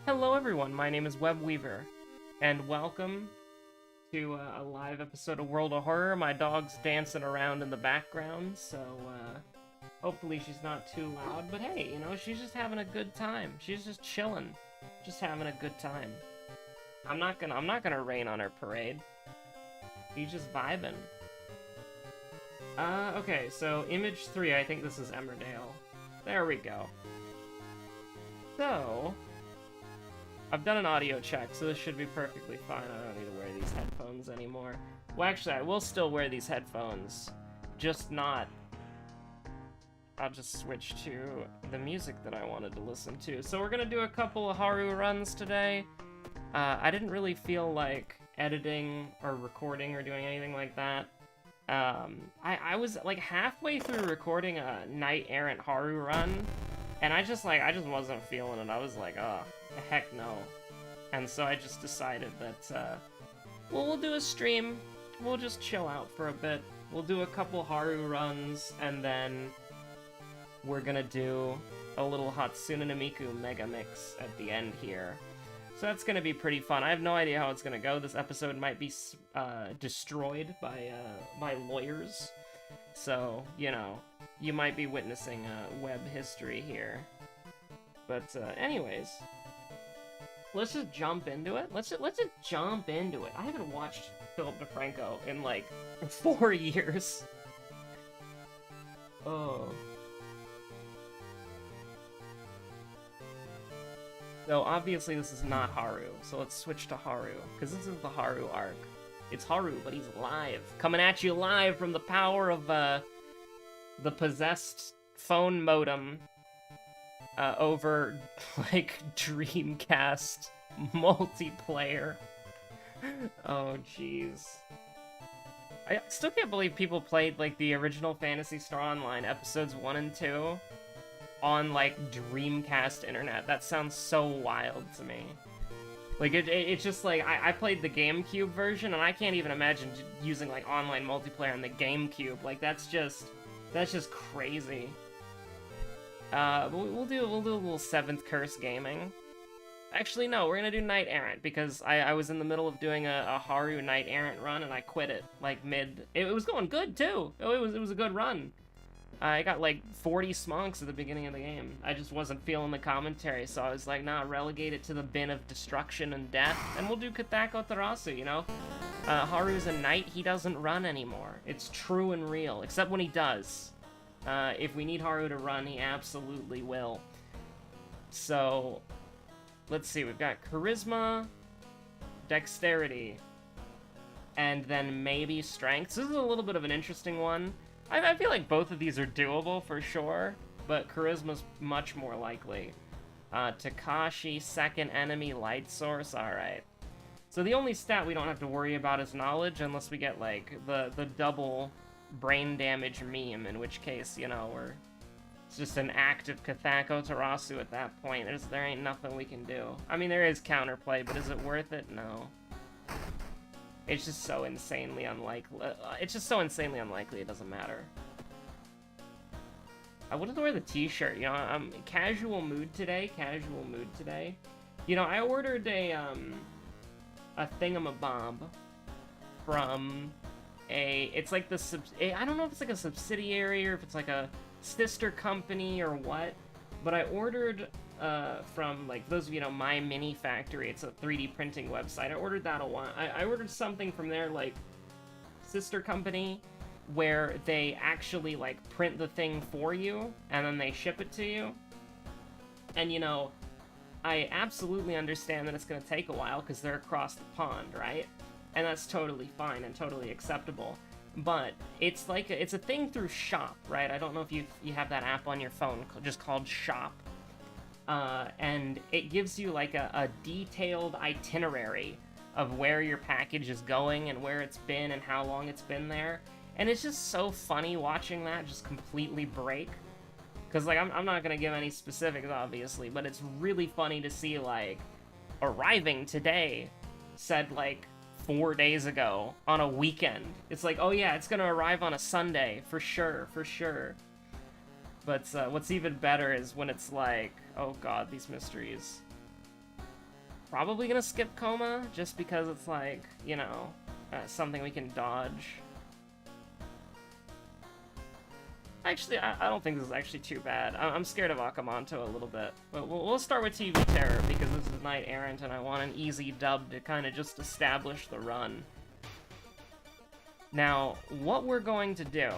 Hello everyone, my name is Webweaver, and welcome to a live episode of World of Horror. My dog's dancing around in the background, so hopefully she's not too loud, but hey, you know, she's just having a good time. She's just chilling, just having a good time. I'm not gonna rain on her parade. He's just vibing. Okay, so image 3, I think this is Emmerdale. There we go. So, I've done an audio check, so this should be perfectly fine. I don't need to wear these headphones anymore. Well, actually, I will still wear these headphones, just not... I'll just switch to the music that I wanted to listen to. So we're gonna do a couple of Haru runs today. I didn't really feel like editing or recording or doing anything like that. I was like halfway through recording a Night Errant Haru run, and I just wasn't feeling it. I was like, oh, heck no. And so I just decided that, well, we'll do a stream. We'll just chill out for a bit. We'll do a couple Haru runs, and then we're gonna do a little Hatsune no Miku mega mix at the end here. So that's gonna be pretty fun. I have no idea how it's gonna go. This episode might be destroyed by lawyers. So, you know, you might be witnessing web history here. But anyways, let's just jump into it. Let's just jump into it. I haven't watched Philip DeFranco in like 4 years. Oh. So obviously this is not Haru, so let's switch to Haru, because this is the Haru arc. It's Haru, but he's live. Coming at you live from the power of the possessed phone modem over, like, Dreamcast multiplayer. Oh, jeez. I still can't believe people played, like, the original Phantasy Star Online episodes 1 and 2 on, like, Dreamcast internet. That sounds so wild to me. Like, it's just, like, I played the GameCube version, and I can't even imagine using, like, online multiplayer on the GameCube. Like, that's just crazy. We'll do a little 7th Curse gaming. Actually, no, we're gonna do Night Errant, because I was in the middle of doing a Haru Night Errant run, and I quit it, like, mid... It was going good, too! It was a good run. I got like 40 smonks at the beginning of the game. I just wasn't feeling the commentary, so I was like, nah, relegate it to the bin of destruction and death, and we'll do ctach Tarasu, you know? Haru's a knight, he doesn't run anymore. It's true and real, except when he does. If we need Haru to run, he absolutely will. So, let's see, we've got Charisma, Dexterity, and then maybe Strength. So this is a little bit of an interesting one. I feel like both of these are doable for sure, but Charisma's much more likely. Takashi, second enemy, light source, alright. So the only stat we don't have to worry about is knowledge, unless we get, like, the double brain damage meme, in which case, you know, it's just an active ctach Tarasu at that point. There ain't nothing we can do. I mean, there is counterplay, but is it worth it? No. It's just so insanely unlikely. It's just so insanely unlikely it doesn't matter. I wanted to wear the t-shirt, you know, I'm casual mood today, You know, I ordered a thingamabob from it's like I don't know if it's like a subsidiary or if it's like a sister company or what, but I ordered from, like, those of you know, My Mini Factory. It's a 3D printing website. I ordered that a while. I ordered something from their, like, sister company where they actually, like, print the thing for you and then they ship it to you. And, you know, I absolutely understand that it's gonna take a while because they're across the pond, right? And that's totally fine and totally acceptable. But it's like it's a thing through Shop, right? I don't know if you have that app on your phone just called Shop. And it gives you like a detailed itinerary of where your package is going and where it's been and how long it's been there. And it's just so funny watching that just completely break. Because, like, I'm not going to give any specifics, obviously, but it's really funny to see, like, arriving today said, like, 4 days ago on a weekend. It's like, oh yeah, it's going to arrive on a Sunday, for sure, for sure. But what's even better is when it's like, oh god, these mysteries. probably gonna skip Coma, just because it's like, you know, something we can dodge. Actually, I don't think this is actually too bad. I'm scared of Akamanto a little bit. But we'll start with TV Terror, because this is Knight Errant, and I want an easy dub to kind of just establish the run. Now, what we're going to do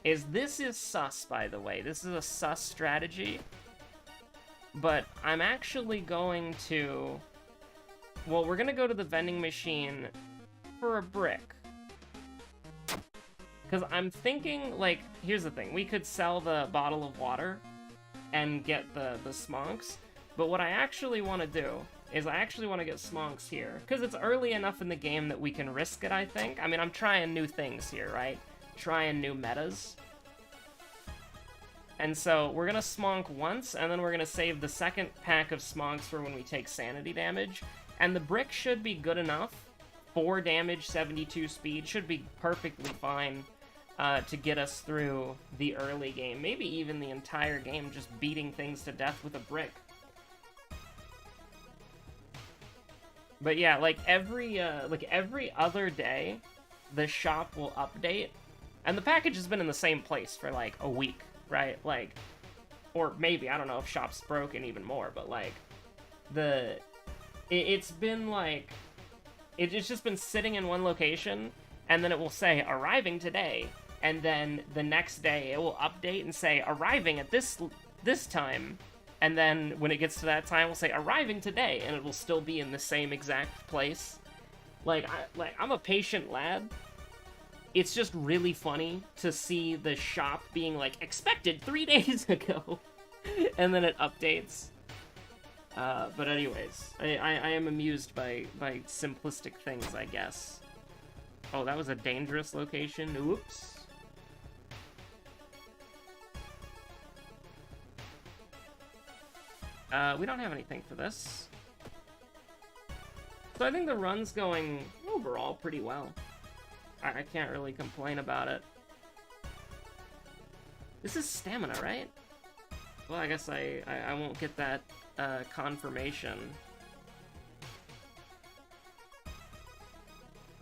is, this is sus, by the way. This is a sus strategy. But I'm actually going to... Well, we're gonna go to the vending machine for a brick. Because I'm thinking, like, here's the thing. We could sell the bottle of water and get the smonks. But what I actually want to do is I actually want to get smonks here. Because it's early enough in the game that we can risk it, I think. I mean, I'm trying new things here, right? Trying new metas. And so we're going to smonk once, and then we're going to save the second pack of smonks for when we take sanity damage. And the brick should be good enough. 4 damage, 72 speed, should be perfectly fine to get us through the early game. Maybe even the entire game, just beating things to death with a brick. But yeah, like every other day, the shop will update. And the package has been in the same place for like a week, right? Like, or maybe, I don't know if shop's broken even more, but like, it's been like, it's just been sitting in one location, and then it will say, arriving today, and then the next day it will update and say, arriving at this time, and then when it gets to that time, we'll say, arriving today, and it will still be in the same exact place. Like, I'm a patient lad. It's just really funny to see the shop being like, expected 3 days ago, and then it updates. But anyways, I am amused by simplistic things, I guess. Oh, that was a dangerous location. Oops. We don't have anything for this. So I think the run's going overall pretty well. I can't really complain about it. This is stamina, right? Well, I guess I won't get that confirmation.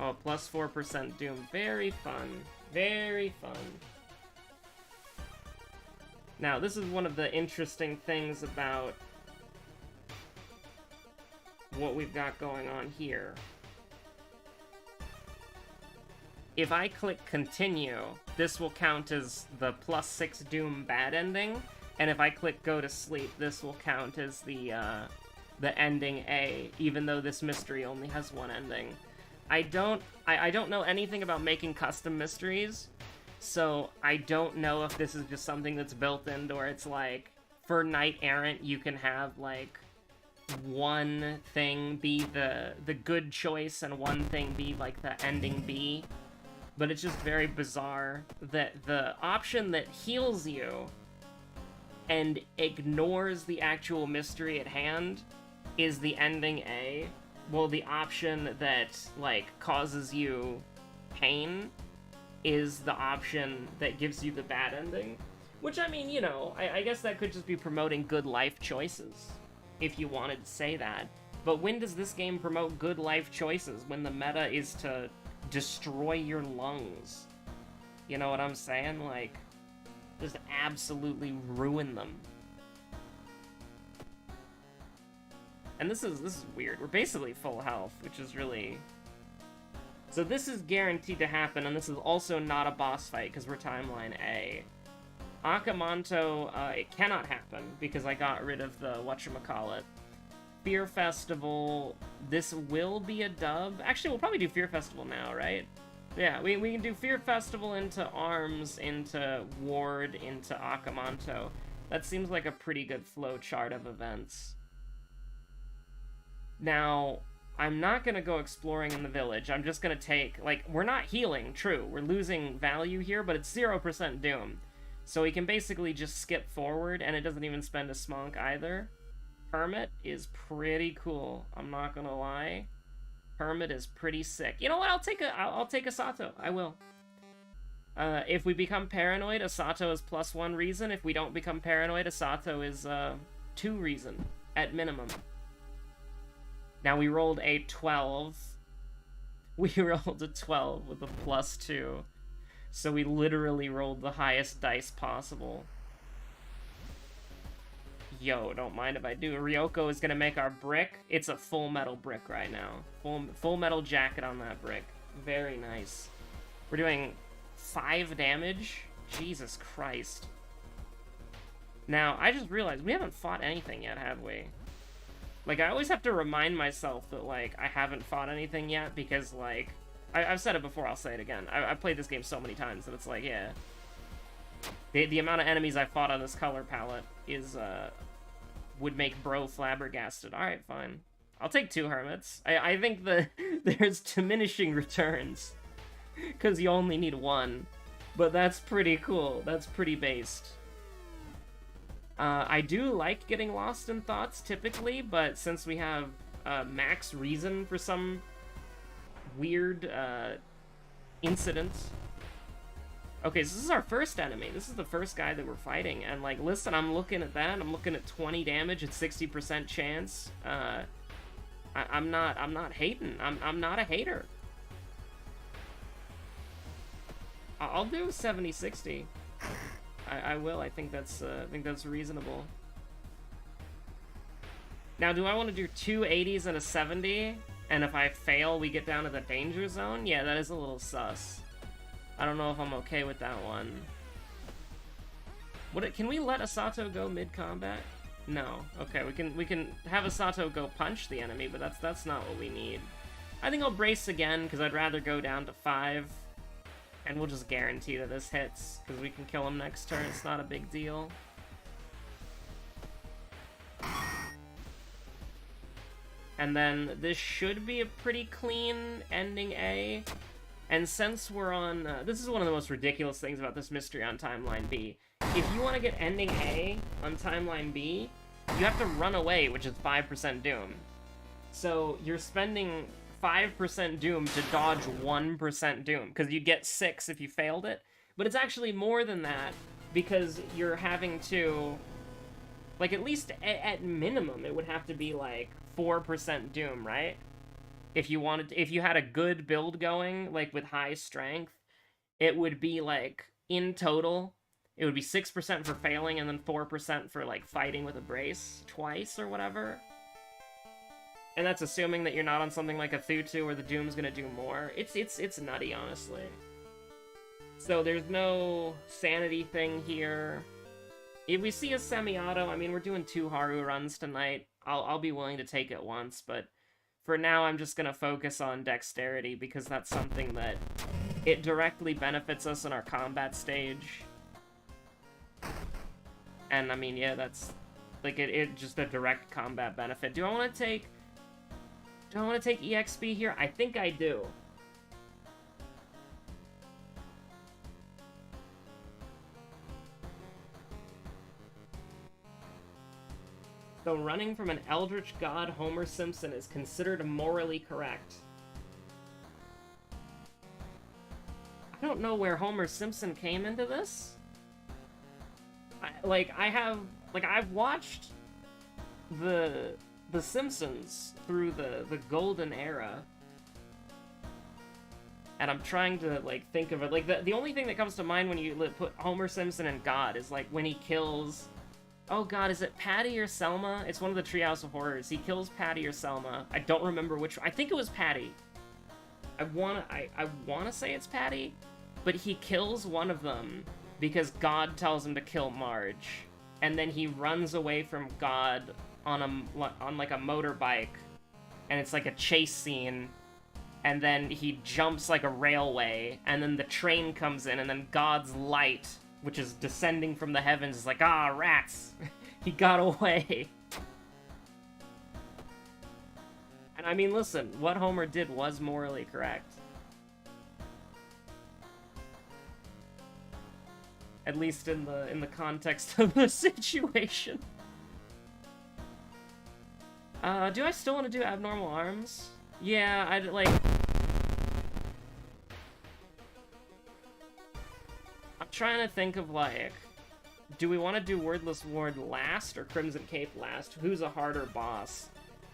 Oh, plus 4% Doom. Very fun. Very fun. Now, this is one of the interesting things about what we've got going on here. If I click continue, this will count as the plus 6 Doom bad ending. And if I click go to sleep, this will count as the ending A, even though this mystery only has one ending. I don't know anything about making custom mysteries, so I don't know if this is just something that's built in, or it's like, for Knight Errant, you can have, like, one thing be the good choice and one thing be, like, the ending B. But it's just very bizarre that the option that heals you and ignores the actual mystery at hand is the ending A, while the option that, like, causes you pain is the option that gives you the bad ending. Which, I mean, you know, I guess that could just be promoting good life choices, if you wanted to say that. But when does this game promote good life choices? When the meta is to destroy your lungs? You know what I'm saying? Like, just absolutely ruin them. And this is weird. We're basically full health, which is really... So this is guaranteed to happen, and this is also not a boss fight, because we're timeline A. Akamanto, it cannot happen, because I got rid of the whatchamacallit. Fear Festival, this will be a dub. Actually, we'll probably do Fear Festival now, right? Yeah, we can do Fear Festival into Arms, into Ward, into Akamanto. That seems like a pretty good flow chart of events. Now, I'm not going to go exploring in the village. I'm just going to take, like, we're not healing, true. We're losing value here, but it's 0% Doom. So we can basically just skip forward, and it doesn't even spend a smonk either. Hermit is pretty cool, I'm not going to lie. Hermit is pretty sick. You know what? I'll take a Sato. I will. If we become paranoid, a Sato is +1 reason. If we don't become paranoid, a Sato is 2 reason, at minimum. Now we rolled a 12. We rolled a 12 with a +2. So we literally rolled the highest dice possible. Yo, don't mind if I do. Ryoko is gonna make our brick. It's a full metal brick right now. Full metal jacket on that brick. Very nice. We're doing 5 damage. Jesus Christ. Now, I just realized we haven't fought anything yet, have we? Like, I always have to remind myself that, like, I haven't fought anything yet because, like, I've said it before, I'll say it again. I've played this game so many times that it's like, yeah. The amount of enemies I fought on this color palette is, would make bro flabbergasted. Alright, fine. I'll take 2 hermits. I think there's diminishing returns. Because you only need 1. But that's pretty cool. That's pretty based. I do like getting lost in thoughts, typically, but since we have max reason for some weird incident... Okay, so this is our first enemy. This is the first guy that we're fighting, and, like, listen, I'm looking at that. I'm looking at 20 damage at 60% chance. I'm not hating. I'm not a hater. I'll do 70-60. I will. I think that's reasonable. Now, do I want to do 2 80s and a 70? And if I fail, we get down to the danger zone? Yeah, that is a little sus. I don't know if I'm okay with that one. Can we let Asato go mid-combat? No. Okay, we can have Asato go punch the enemy, but that's not what we need. I think I'll brace again, because I'd rather go down to 5. And we'll just guarantee that this hits, because we can kill him next turn. It's not a big deal. And then this should be a pretty clean ending A. And since we're on... this is one of the most ridiculous things about this mystery on Timeline B. If you want to get ending A on Timeline B, you have to run away, which is 5% Doom. So you're spending 5% Doom to dodge 1% Doom, because you get 6 if you failed it. But it's actually more than that, because you're having to... Like, at least at minimum, it would have to be, like, 4% Doom, right? If you had a good build going, like, with high strength, it would be, like, in total, it would be 6% for failing, and then 4% for, like, fighting with a brace twice, or whatever. And that's assuming that you're not on something like a Thutu where the Doom's gonna do more. It's nutty, honestly. So there's no sanity thing here. If we see a semi-auto, I mean, we're doing 2 Haru runs tonight. I'll be willing to take it once, but for now I'm just gonna focus on dexterity because that's something that it directly benefits us in our combat stage. And I mean, yeah, that's like it just a direct combat benefit. Do I want to take EXP here? I think I do. So running from an eldritch god, Homer Simpson, is considered morally correct. I don't know where Homer Simpson came into this. I've watched the Simpsons through the golden era, and I'm trying to like think of it. Like the only thing that comes to mind when you put Homer Simpson and God is like when he kills. Oh God, is it Patty or Selma? It's one of the Treehouse of Horrors. He kills Patty or Selma. I don't remember which. I think it was Patty. I wanna say it's Patty, but he kills one of them because God tells him to kill Marge, and then he runs away from God on like a motorbike, and it's like a chase scene, and then he jumps like a railway, and then the train comes in, and then God's light, which is descending from the heavens, is like, ah, rats! He got away! And I mean, listen, what Homer did was morally correct. At least in the context of the situation. Do I still want to do abnormal arms? Yeah, I'd like... I'm trying to think of, like, do we want to do Wordless Ward last or Crimson Cape last? Who's a harder boss?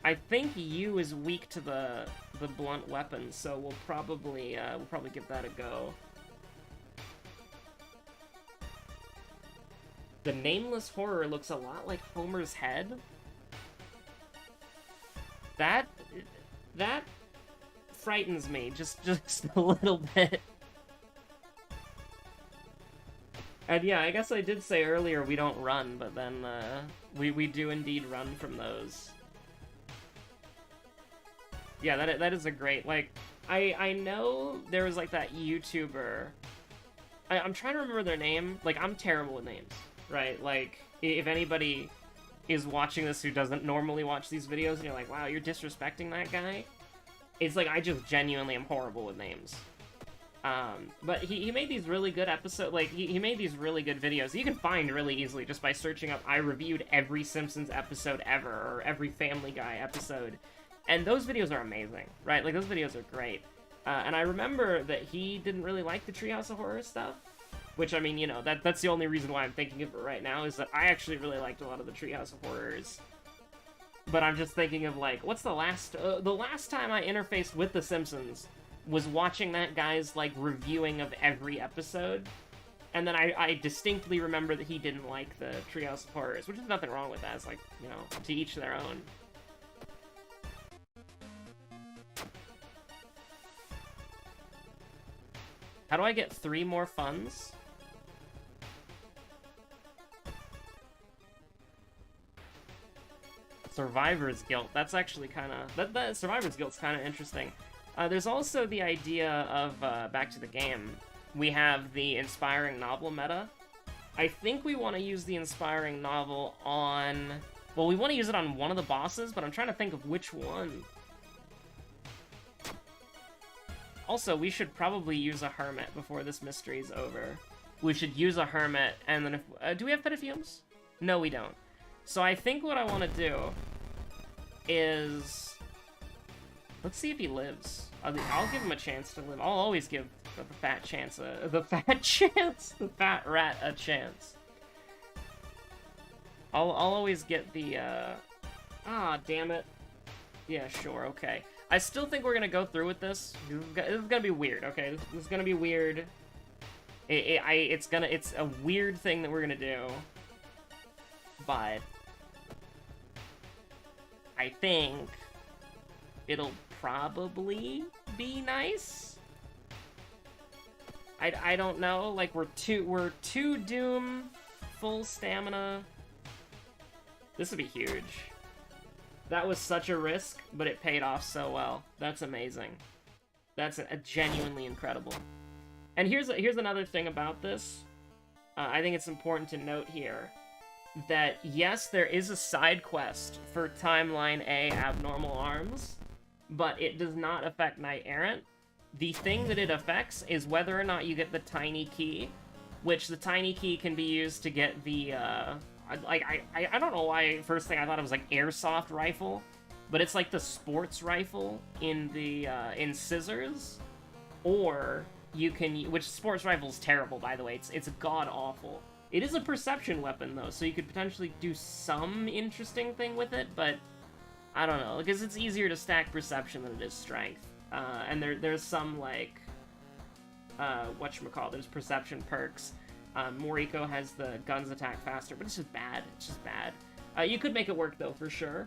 I think U is weak to the blunt weapons, so we'll probably give that a go. The nameless horror looks a lot like Homer's head. That frightens me just a little bit. And yeah, I guess I did say earlier we don't run, but then we do indeed run from those. Yeah, that is a great, like, I know there was like that YouTuber. I'm trying to remember their name. Like, I'm terrible with names, right? Like, if anybody is watching this who doesn't normally watch these videos and you're like, wow, you're disrespecting that guy, it's like, I just genuinely am horrible with names. But he made these really good episodes, like, he made these really good videos you can find really easily just by searching up, I reviewed every Simpsons episode ever, or every Family Guy episode, and those videos are amazing, right? Like, those videos are great. And I remember that he didn't really like the Treehouse of Horror stuff, which, I mean, you know, that's the only reason why I'm thinking of it right now, is that I actually really liked a lot of the Treehouse of Horrors. But I'm just thinking of, like, what's the last time I interfaced with The Simpsons was watching that guy's, like, reviewing of every episode, and then I distinctly remember that he didn't like the Treehouse of Horrors, which is nothing wrong with that. It's like, you know, to each their own. How do I get 3 more funds? Survivor's Guilt. That's actually kind of... That Survivor's Guilt's kind of interesting. There's also the idea of, back to the game, we have the Inspiring Novel meta. I think we want to use the Inspiring Novel on... Well, we want to use it on one of the bosses, but I'm trying to think of which one. Also, we should probably use a Hermit before this mystery's over. We should use a Hermit, and then if... do we have Petafumes? No, we don't. So I think what I want to do is... Let's see if he lives. I'll give him a chance to live. I'll always give the fat rat a chance. I'll always get the, ah, damn it. Yeah, sure, okay. I still think we're gonna go through with this. This is gonna be weird, okay? This is gonna be weird. It's a weird thing that we're gonna do. But... I think... it'll probably be nice. I don't know, like, we're two Doom, full stamina. This would be huge. That was such a risk, but it paid off so well. That's amazing. That's a genuinely incredible. And here's another thing about this. I think it's important to note here that, yes, there is a side quest for Timeline A Abnormal Arms, but it does not affect Knight Errant. The thing that it affects is whether or not you get the tiny key, which the tiny key can be used to get the, I don't know why first thing I thought it was like airsoft rifle, but it's like the sports rifle in the, in Scissors, or you can, which sports rifle's terrible, by the way, it's god-awful. It is a perception weapon, though, so you could potentially do some interesting thing with it, but I don't know, because it's easier to stack perception than it is strength. And there's some, like, whatchamacallit, there's perception perks. Moriko has the guns attack faster, but it's just bad. It's just bad. You could make it work, though, for sure.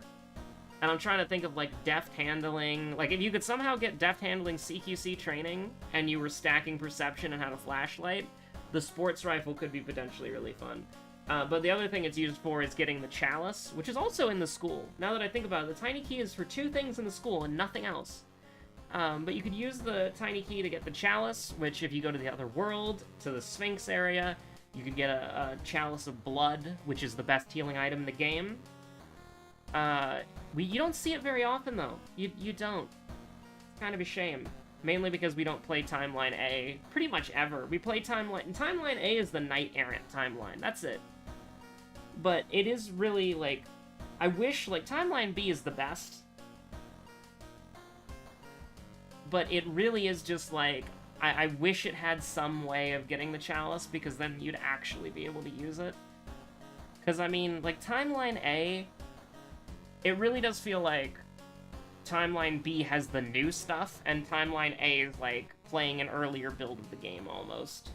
And I'm trying to think of, like, deft handling. Like, if you could somehow get deft handling CQC training, and you were stacking perception and had a flashlight, the sports rifle could be potentially really fun. But the other thing it's used for is getting the chalice, which is also in the school. Now that I think about it, the tiny key is for 2 things in the school and nothing else. But you could use the tiny key to get the chalice, which if you go to the other world, to the Sphinx area, you could get a chalice of blood, which is the best healing item in the game. You don't see it very often, though. You don't. It's kind of a shame. Mainly because we don't play Timeline A pretty much ever. We play Timeline A is the Knight Errant timeline. That's it. But it is really, like... I wish, like, Timeline B is the best. But it really is just, like... I wish it had some way of getting the chalice, because then you'd actually be able to use it. Because, I mean, like, Timeline A... It really does feel like Timeline B has the new stuff, and Timeline A is, like, playing an earlier build of the game, almost.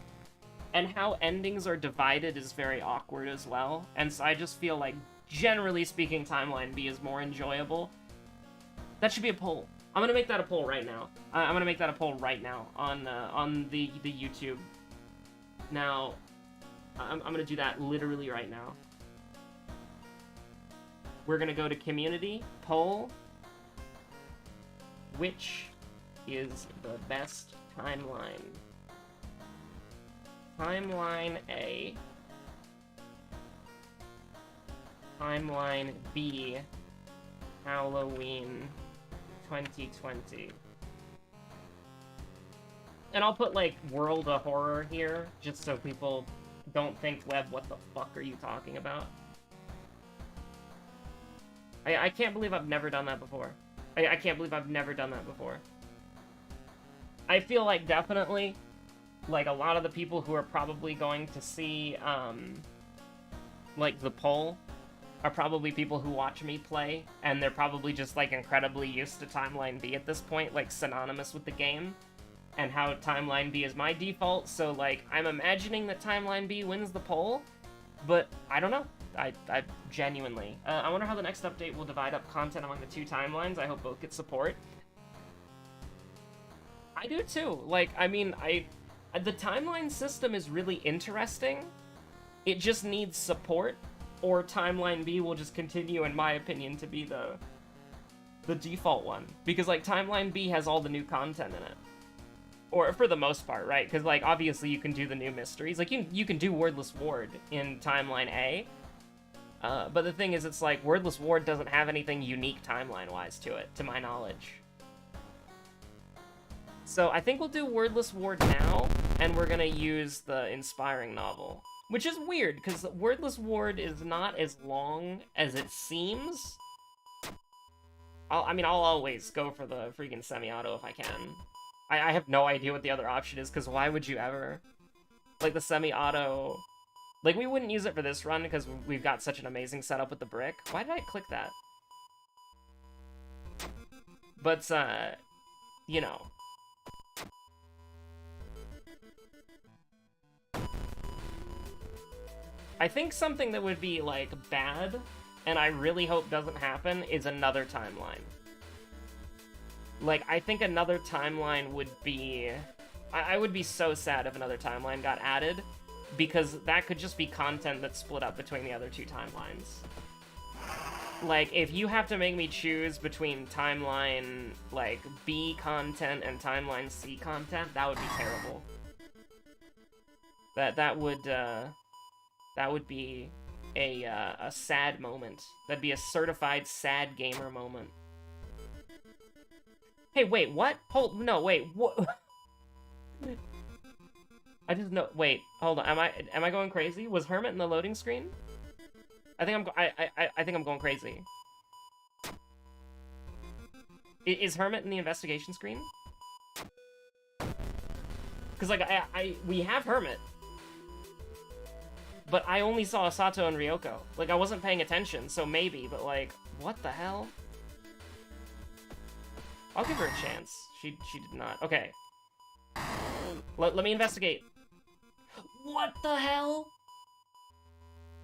And how endings are divided is very awkward as well, and so I just feel like, generally speaking, Timeline B is more enjoyable. That should be a poll. I'm gonna make that a poll right now. I'm gonna make that a poll right now on the YouTube. Now, I'm gonna do that literally right now. We're gonna go to community, poll, which is the best timeline? Timeline A, Timeline B, Halloween 2020. And I'll put, like, World of Horror here, just so people don't think, Web, what the fuck are you talking about? I can't believe I've never done that before. I can't believe I've never done that before. I feel like definitely, like, a lot of the people who are probably going to see, like, the poll are probably people who watch me play, and they're probably just, like, incredibly used to Timeline B at this point, like, synonymous with the game, and how Timeline B is my default, so, like, I'm imagining that Timeline B wins the poll, but I don't know. I genuinely. I wonder how the next update will divide up content among the two timelines. I hope both get support. I do too. Like, I mean, the timeline system is really interesting. It just needs support, or Timeline B will just continue, in my opinion, to be the default one. Because, like, Timeline B has all the new content in it. Or, for the most part, right? Because, like, obviously you can do the new mysteries. Like, you can do Wordless Ward in Timeline A. But the thing is, it's like, Wordless Ward doesn't have anything unique timeline-wise to it, to my knowledge. So I think we'll do Wordless Ward now, and we're gonna use the Inspiring Novel. Which is weird, because Wordless Ward is not as long as it seems. I mean, I'll always go for the freaking semi-auto if I can. I have no idea what the other option is, because why would you ever? Like, the semi-auto... Like, we wouldn't use it for this run, because we've got such an amazing setup with the brick. Why did I click that? But, you know. I think something that would be, like, bad, and I really hope doesn't happen, is another timeline. Like, I think another timeline would be... I would be so sad if another timeline got added, because that could just be content that's split up between the other two timelines. Like, if you have to make me choose between timeline, like, B content and timeline C content, that would be terrible. That would be a sad moment. That'd be a certified sad gamer moment. Hey, wait, what? No, wait, what? I just know. Wait, hold on. Am I going crazy? Was Hermit in the loading screen? I think I'm going crazy. Is Hermit in the investigation screen? Because, like, we have Hermit, but I only saw Asato and Ryoko. Like, I wasn't paying attention, so maybe, but, like, what the hell? I'll give her a chance. She did not. Okay. Let me investigate. What the hell?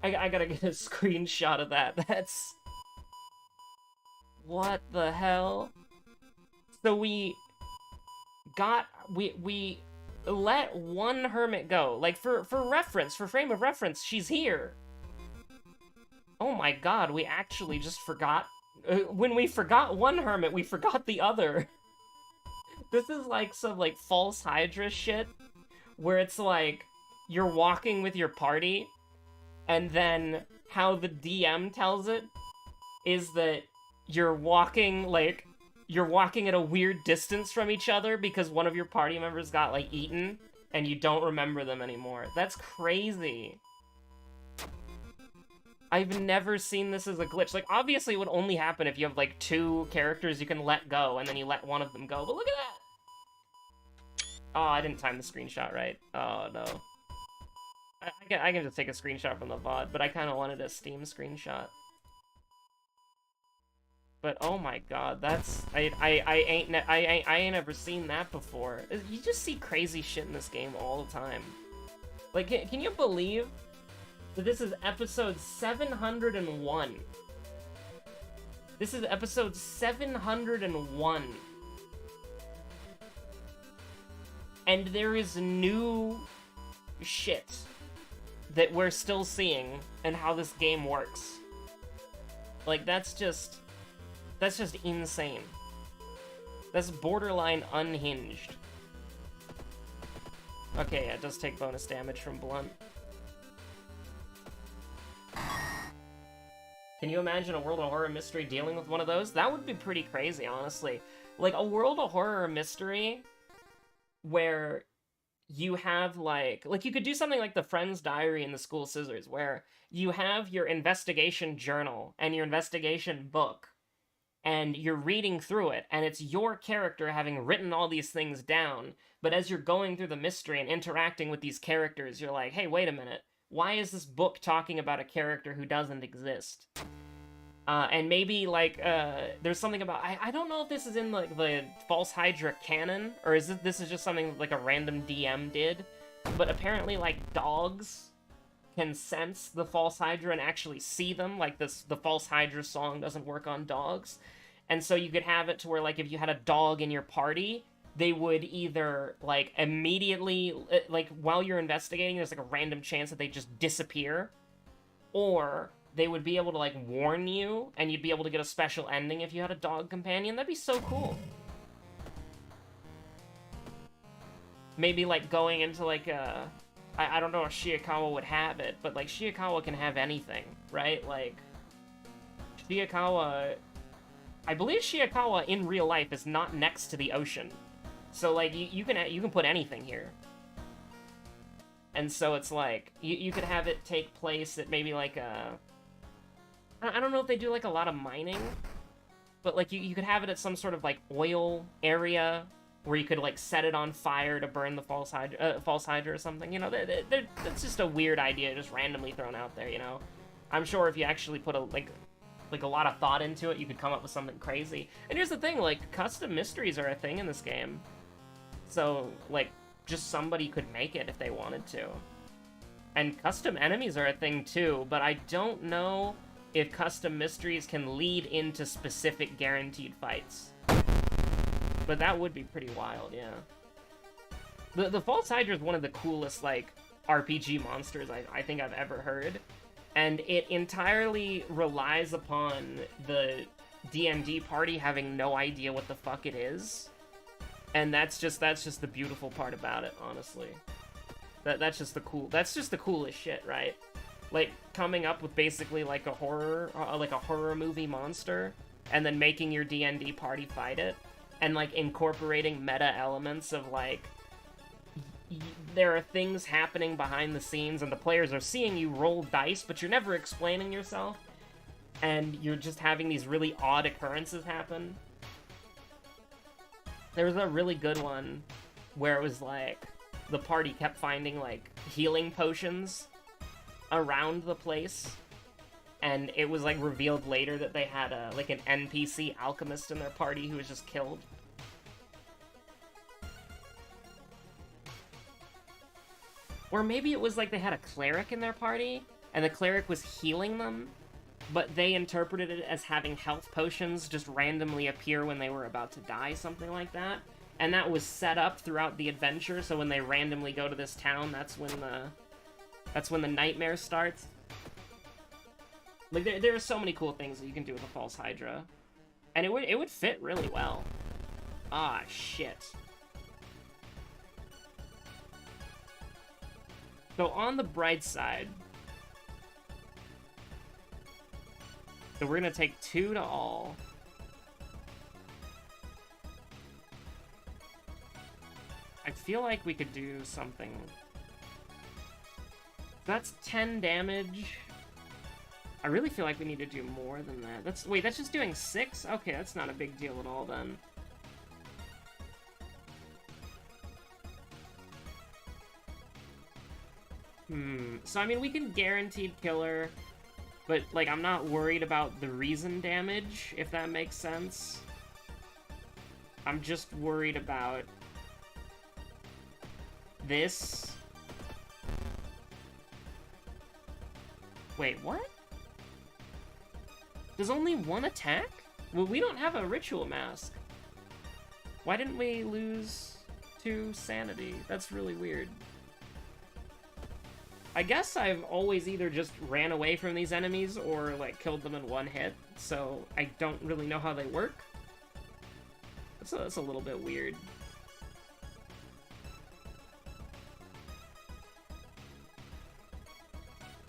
I gotta get a screenshot of that. That's... What the hell? So we let one Hermit go. Like, for reference, for frame of reference, she's here. Oh my god, we actually just forgot. When we forgot one Hermit, we forgot the other. This is like some, like, false Hydra shit, where it's like, you're walking with your party, and then how the DM tells it is that you're walking at a weird distance from each other because one of your party members got, like, eaten, and you don't remember them anymore. That's crazy. I've never seen this as a glitch. Like, obviously it would only happen if you have, like, two characters you can let go, and then you let one of them go, but look at that! Oh, I didn't time the screenshot right. Oh, no. I can just take a screenshot from the VOD, but I kind of wanted a Steam screenshot. But oh my god, that's I ain't ever seen that before. You just see crazy shit in this game all the time. Like, can you believe that this is episode 701? This is episode 701. And there is new shit that we're still seeing and how this game works. Like, that's just insane. That's borderline unhinged. Okay, yeah, it does take bonus damage from blunt. Can you imagine a World of Horror mystery dealing with one of those? That would be pretty crazy, honestly. Like, a World of Horror mystery where you have, like you could do something like the Friend's Diary in the School Scissors, where you have your investigation journal and your investigation book, and you're reading through it, and it's your character having written all these things down, but as you're going through the mystery and interacting with these characters, you're like, hey, wait a minute, why is this book talking about a character who doesn't exist? And maybe, like, there's something about... I don't know if this is in, like, the False Hydra canon, or this is just something, like, a random DM did, but apparently, like, dogs can sense the False Hydra and actually see them, like, the False Hydra song doesn't work on dogs, and so you could have it to where, like, if you had a dog in your party, they would either, like, immediately, like, while you're investigating, there's, like, a random chance that they just disappear, or they would be able to, like, warn you, and you'd be able to get a special ending if you had a dog companion. That'd be so cool. Maybe, like, going into, like, I don't know if Shiikawa would have it, but, like, Shiikawa can have anything, right? Like, Shiikawa... I believe Shiikawa in real life is not next to the ocean. So, like, you can put anything here. And so it's, like, you could have it take place at maybe, like, I don't know if they do, like, a lot of mining, but, like, you could have it at some sort of, like, oil area where you could, like, set it on fire to burn the False Hydra or something, you know? That's just a weird idea just randomly thrown out there, you know? I'm sure if you actually put, a lot of thought into it, you could come up with something crazy. And here's the thing, like, custom mysteries are a thing in this game. So, like, just somebody could make it if they wanted to. And custom enemies are a thing, too, but I don't know if custom mysteries can lead into specific guaranteed fights. But that would be pretty wild, yeah. The False Hydra is one of the coolest, like, RPG monsters I think I've ever heard. And it entirely relies upon the D&D party having no idea what the fuck it is. And that's just the beautiful part about it, honestly. That's just the coolest shit, right? Like, coming up with basically, like, a horror movie monster, and then making your D&D party fight it, and, like, incorporating meta elements of, like, there are things happening behind the scenes, and the players are seeing you roll dice, but you're never explaining yourself, and you're just having these really odd occurrences happen. There was a really good one where it was, like, the party kept finding, like, healing potions around the place, and it was, like, revealed later that they had like an NPC alchemist in their party who was just killed. Or maybe it was like they had a cleric in their party, and the cleric was healing them, but they interpreted it as having health potions just randomly appear when they were about to die, something like that. And that was set up throughout the adventure, so when they randomly go to this town, that's when the nightmare starts. Like, there are so many cool things that you can do with a False Hydra. And it would fit really well. Ah, shit. So on the bright side, so we're gonna take 2 to all. I feel like we could do something. That's 10 damage. I really feel like we need to do more than that. Wait, that's just doing 6? Okay, that's not a big deal at all then. So I mean, we can guaranteed kill her. But, like, I'm not worried about the reason damage, if that makes sense. I'm just worried about this. Wait, what? There's only one attack? Well, we don't have a ritual mask. Why didn't we lose 2 sanity? That's really weird. I guess I've always either just ran away from these enemies or, like, killed them in one hit, so I don't really know how they work. That's a little bit weird.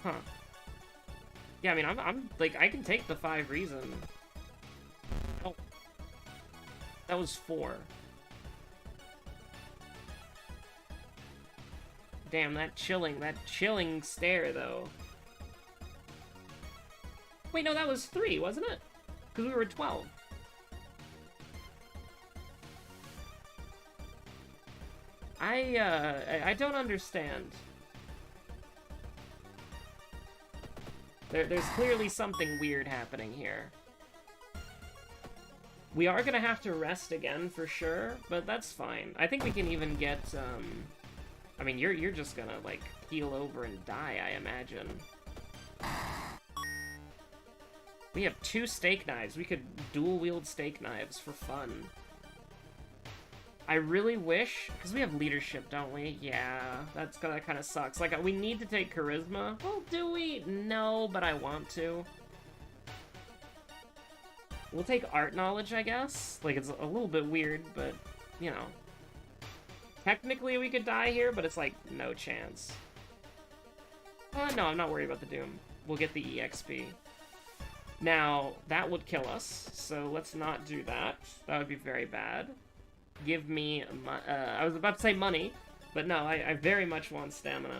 Huh. Yeah, I mean, I'm like, I can take the 5 reason. Oh. That was 4. Damn, that chilling stare, though. Wait, no, that was 3, wasn't it? Because we were 12. I don't understand. There's clearly something weird happening here. We are gonna have to rest again for sure, but that's fine. I think we can even get, I mean, you're just gonna, like, keel over and die, I imagine. We have 2 steak knives. We could dual-wield steak knives for fun. I really wish... Because we have leadership, don't we? Yeah, that kind of sucks. Like, we need to take charisma. Well, do we? No, but I want to. We'll take art knowledge, I guess. Like, it's a little bit weird, but, you know. Technically, we could die here, but it's, like, no chance. No, I'm not worried about the Doom. We'll get the EXP. Now, that would kill us, so let's not do that. That would be very bad. Give me... I was about to say money, but no, I very much want stamina.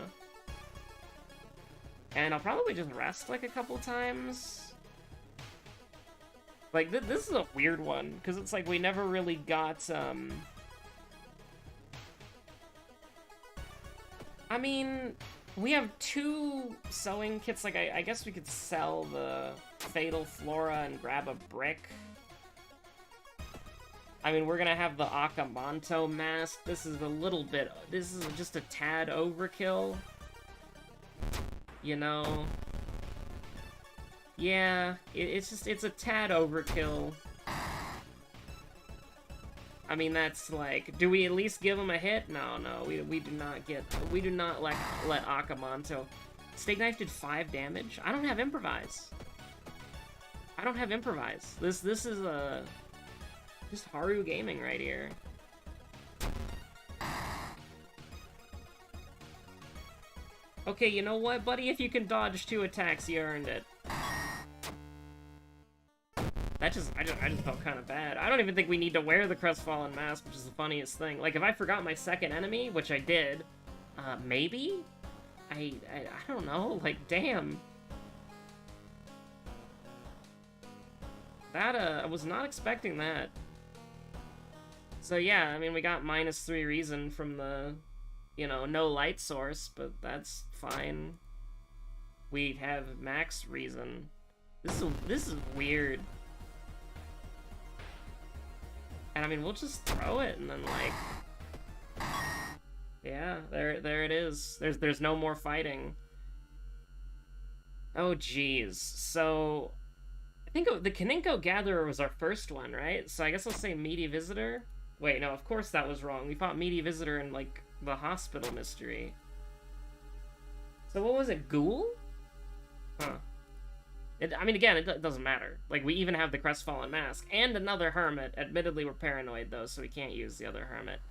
And I'll probably just rest, like, a couple times. Like, this is a weird one, because it's like we never really got, I mean, we have 2 sewing kits. Like, I guess we could sell the Fatal Flora and grab a brick. I mean, we're gonna have the Akamanto mask. This is a little bit... This is just a tad overkill. You know? Yeah, it's a tad overkill. I mean, that's like... Do we at least give him a hit? No, we do not get... We do not let Akamanto... Steak Knife did 5 damage? I don't have Improvise. I don't have Improvise. This is a... Just Haru Gaming right here. Okay, you know what, buddy? If you can dodge 2 attacks, you earned it. I just felt kind of bad. I don't even think we need to wear the Crestfallen Mask, which is the funniest thing. Like, if I forgot my second enemy, which I did, maybe? I don't know, like, damn. That, I was not expecting that. So yeah, I mean, we got -3 reason from the, you know, no light source, but that's fine. We have max reason. This is weird. And I mean, we'll just throw it and then, like... Yeah, there it is. There's no more fighting. Oh, geez. So... I think the Kaninko Gatherer was our first one, right? So I guess I'll say Meaty Visitor. Wait, no, of course that was wrong. We fought Meaty Visitor in, like, the Hospital Mystery. So what was it, Ghoul? Huh. I mean, again, it doesn't matter. Like, we even have the Crestfallen Mask. And another Hermit. Admittedly, we're paranoid, though, so we can't use the other Hermit.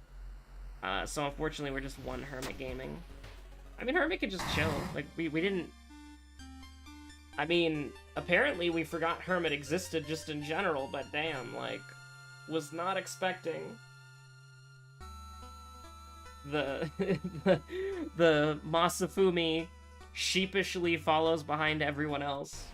So unfortunately, we're just 1 Hermit gaming. I mean, Hermit could just chill. Like, we didn't... I mean, apparently we forgot Hermit existed just in general, but damn, like... Was not expecting the the Masafumi sheepishly follows behind everyone else.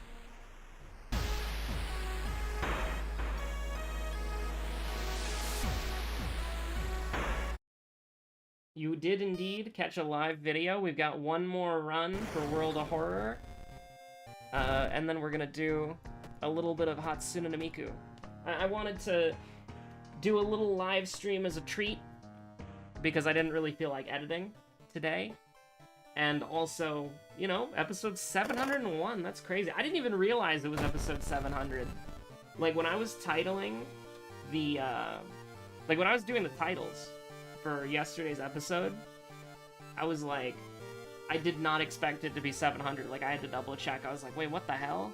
You did indeed catch a live video. We've got 1 more run for World of Horror. And then we're gonna do a little bit of Hatsune no Miku. I wanted to do a little live stream as a treat, because I didn't really feel like editing today. And also, you know, episode 701, that's crazy. I didn't even realize it was episode 700. Like, when I was titling the, like, when I was doing the titles for yesterday's episode, I was like, I did not expect it to be 700. Like, I had to double check. I was like, wait, what the hell?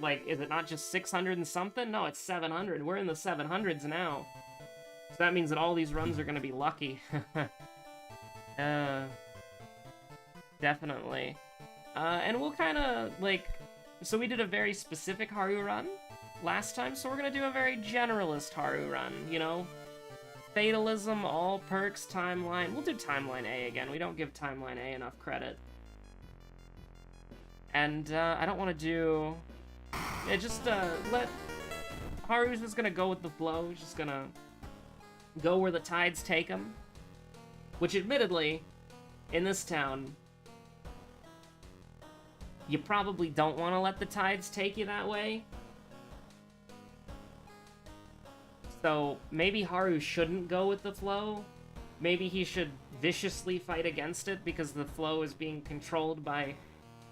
Like, is it not just 600 and something? No, it's 700. We're in the 700s now. So that means that all these runs are gonna be lucky. Definitely. And we'll kind of, like... So we did a very specific Haru run last time, so we're gonna do a very generalist Haru run, you know? Fatalism, all perks, timeline. We'll do timeline A again. We don't give timeline A enough credit. And, I don't want to do... Yeah, just, let... Haru's just gonna go with the flow. He's just gonna go where the tides take him. Which, admittedly, in this town, you probably don't want to let the tides take you that way. So, maybe Haru shouldn't go with the flow. Maybe he should viciously fight against it because the flow is being controlled by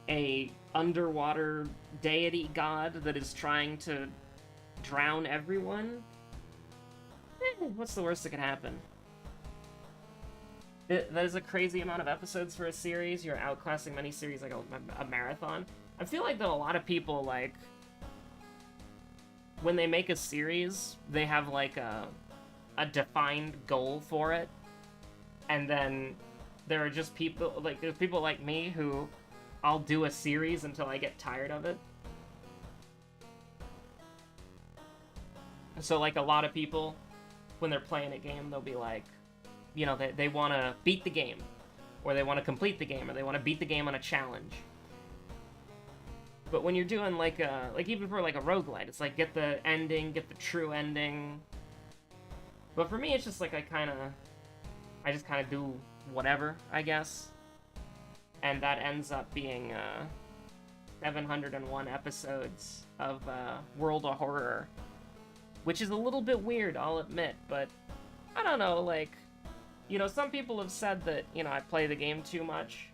a underwater deity god that is trying to drown everyone. What's the worst that could happen? That is a crazy amount of episodes for a series. You're outclassing many series like a marathon. I feel like, though, a lot of people, like, when they make a series, they have, like, a defined goal for it. And then there are just people, like, there's people like me who I'll do a series until I get tired of it. So, like, a lot of people, when they're playing a game, they'll be like, you know, they want to beat the game, or they want to complete the game, or they want to beat the game on a challenge. But when you're doing, like, even for, like, a roguelite, it's like, get the ending, get the true ending. But for me, it's just, like, I just kind of do whatever, I guess. And that ends up being, 701 episodes of, World of Horror. Which is a little bit weird, I'll admit, but I don't know, like... You know, some people have said that, you know, I play the game too much,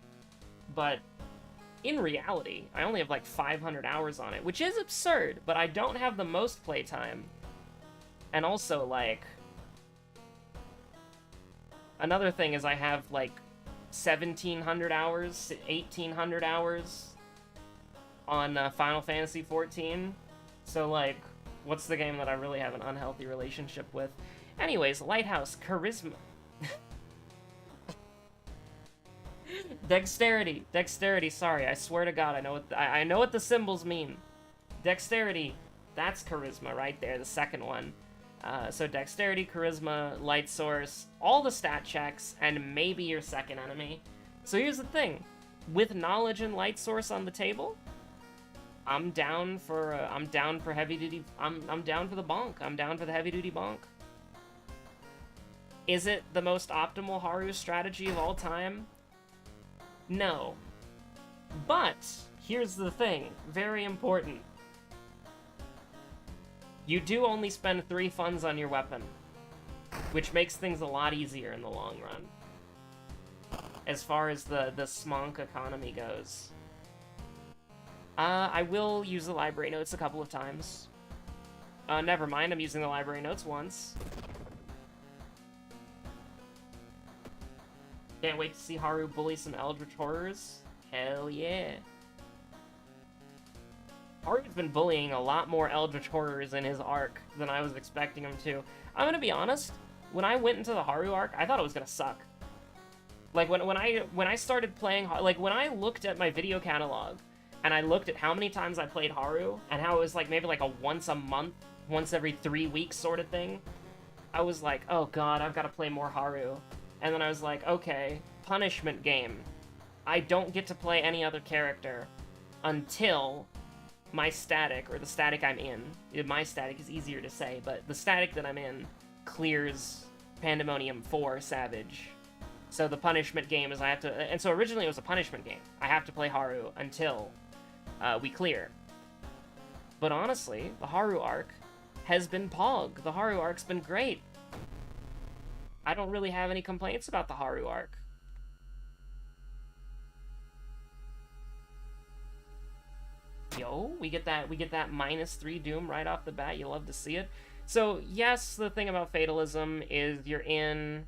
but in reality, I only have like 500 hours on it, which is absurd, but I don't have the most playtime. And also, like, another thing is I have like 1,700 hours, 1,800 hours on Final Fantasy XIV. So, like, what's the game that I really have an unhealthy relationship with? Anyways, Lighthouse, Charisma. Dexterity, sorry, I swear to God, I know what the symbols mean. Dexterity, that's charisma right there, the second one. So dexterity, charisma, light source, all the stat checks, and maybe your second enemy. So here's the thing, with knowledge and light source on the table, I'm down for heavy duty. I'm down for the bonk. I'm down for the heavy duty bonk. Is it the most optimal Haru strategy of all time? No. But, here's the thing, very important. You do only spend 3 funds on your weapon, which makes things a lot easier in the long run. As far as the smonk economy goes. I will use the library notes a couple of times. Never mind, I'm using the library notes once. Can't wait to see Haru bully some Eldritch Horrors. Hell yeah. Haru's been bullying a lot more Eldritch Horrors in his arc than I was expecting him to. I'm gonna be honest, when I went into the Haru arc, I thought it was gonna suck. Like, when I started playing, like, when I looked at my video catalog, and I looked at how many times I played Haru, and how it was, like, maybe, like, a once a month, once every 3 weeks sort of thing, I was like, oh god, I've gotta play more Haru. And then I was like, okay, punishment game. I don't get to play any other character until my static, or the static I'm in. My static is easier to say, but the static that I'm in clears Pandemonium 4 Savage. So the punishment game is I have to... And so originally it was a punishment game. I have to play Haru until we clear. But honestly, the Haru arc has been pog. The Haru arc's been great. I don't really have any complaints about the Haru arc. Yo, we get that -3 Doom right off the bat. You love to see it. So yes, the thing about fatalism is you're in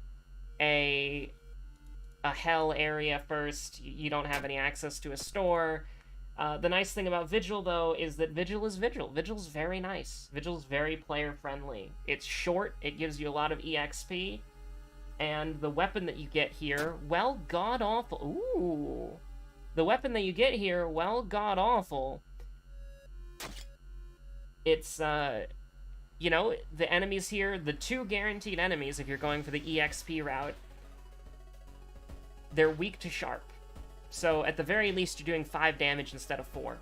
a hell area first. You don't have any access to a store. The nice thing about Vigil, though, is that Vigil is Vigil. Vigil's very nice. Vigil's very player-friendly. It's short, it gives you a lot of EXP, and the weapon that you get here, well, god-awful. Ooh. The weapon that you get here, well, god-awful. It's, you know, the enemies here, the 2 guaranteed enemies, if you're going for the EXP route, they're weak to sharp. So, at the very least, you're doing 5 damage instead of 4.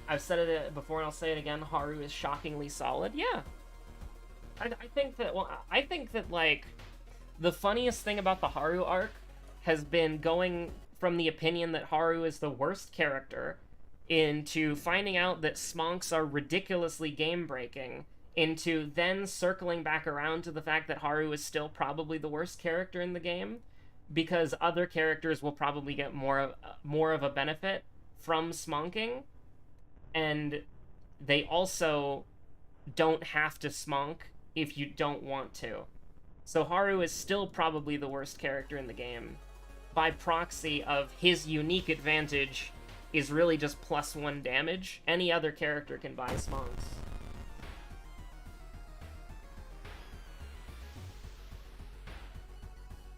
I've said it before and I'll say it again, Haru is shockingly solid. Yeah. I think that, like, the funniest thing about the Haru arc has been going from the opinion that Haru is the worst character into finding out that smonks are ridiculously game-breaking, into then circling back around to the fact that Haru is still probably the worst character in the game, because other characters will probably get more of a benefit from smonking, and they also don't have to smonk if you don't want to. So Haru is still probably the worst character in the game, by proxy of his unique advantage is really just +1 damage. Any other character can buy smonks.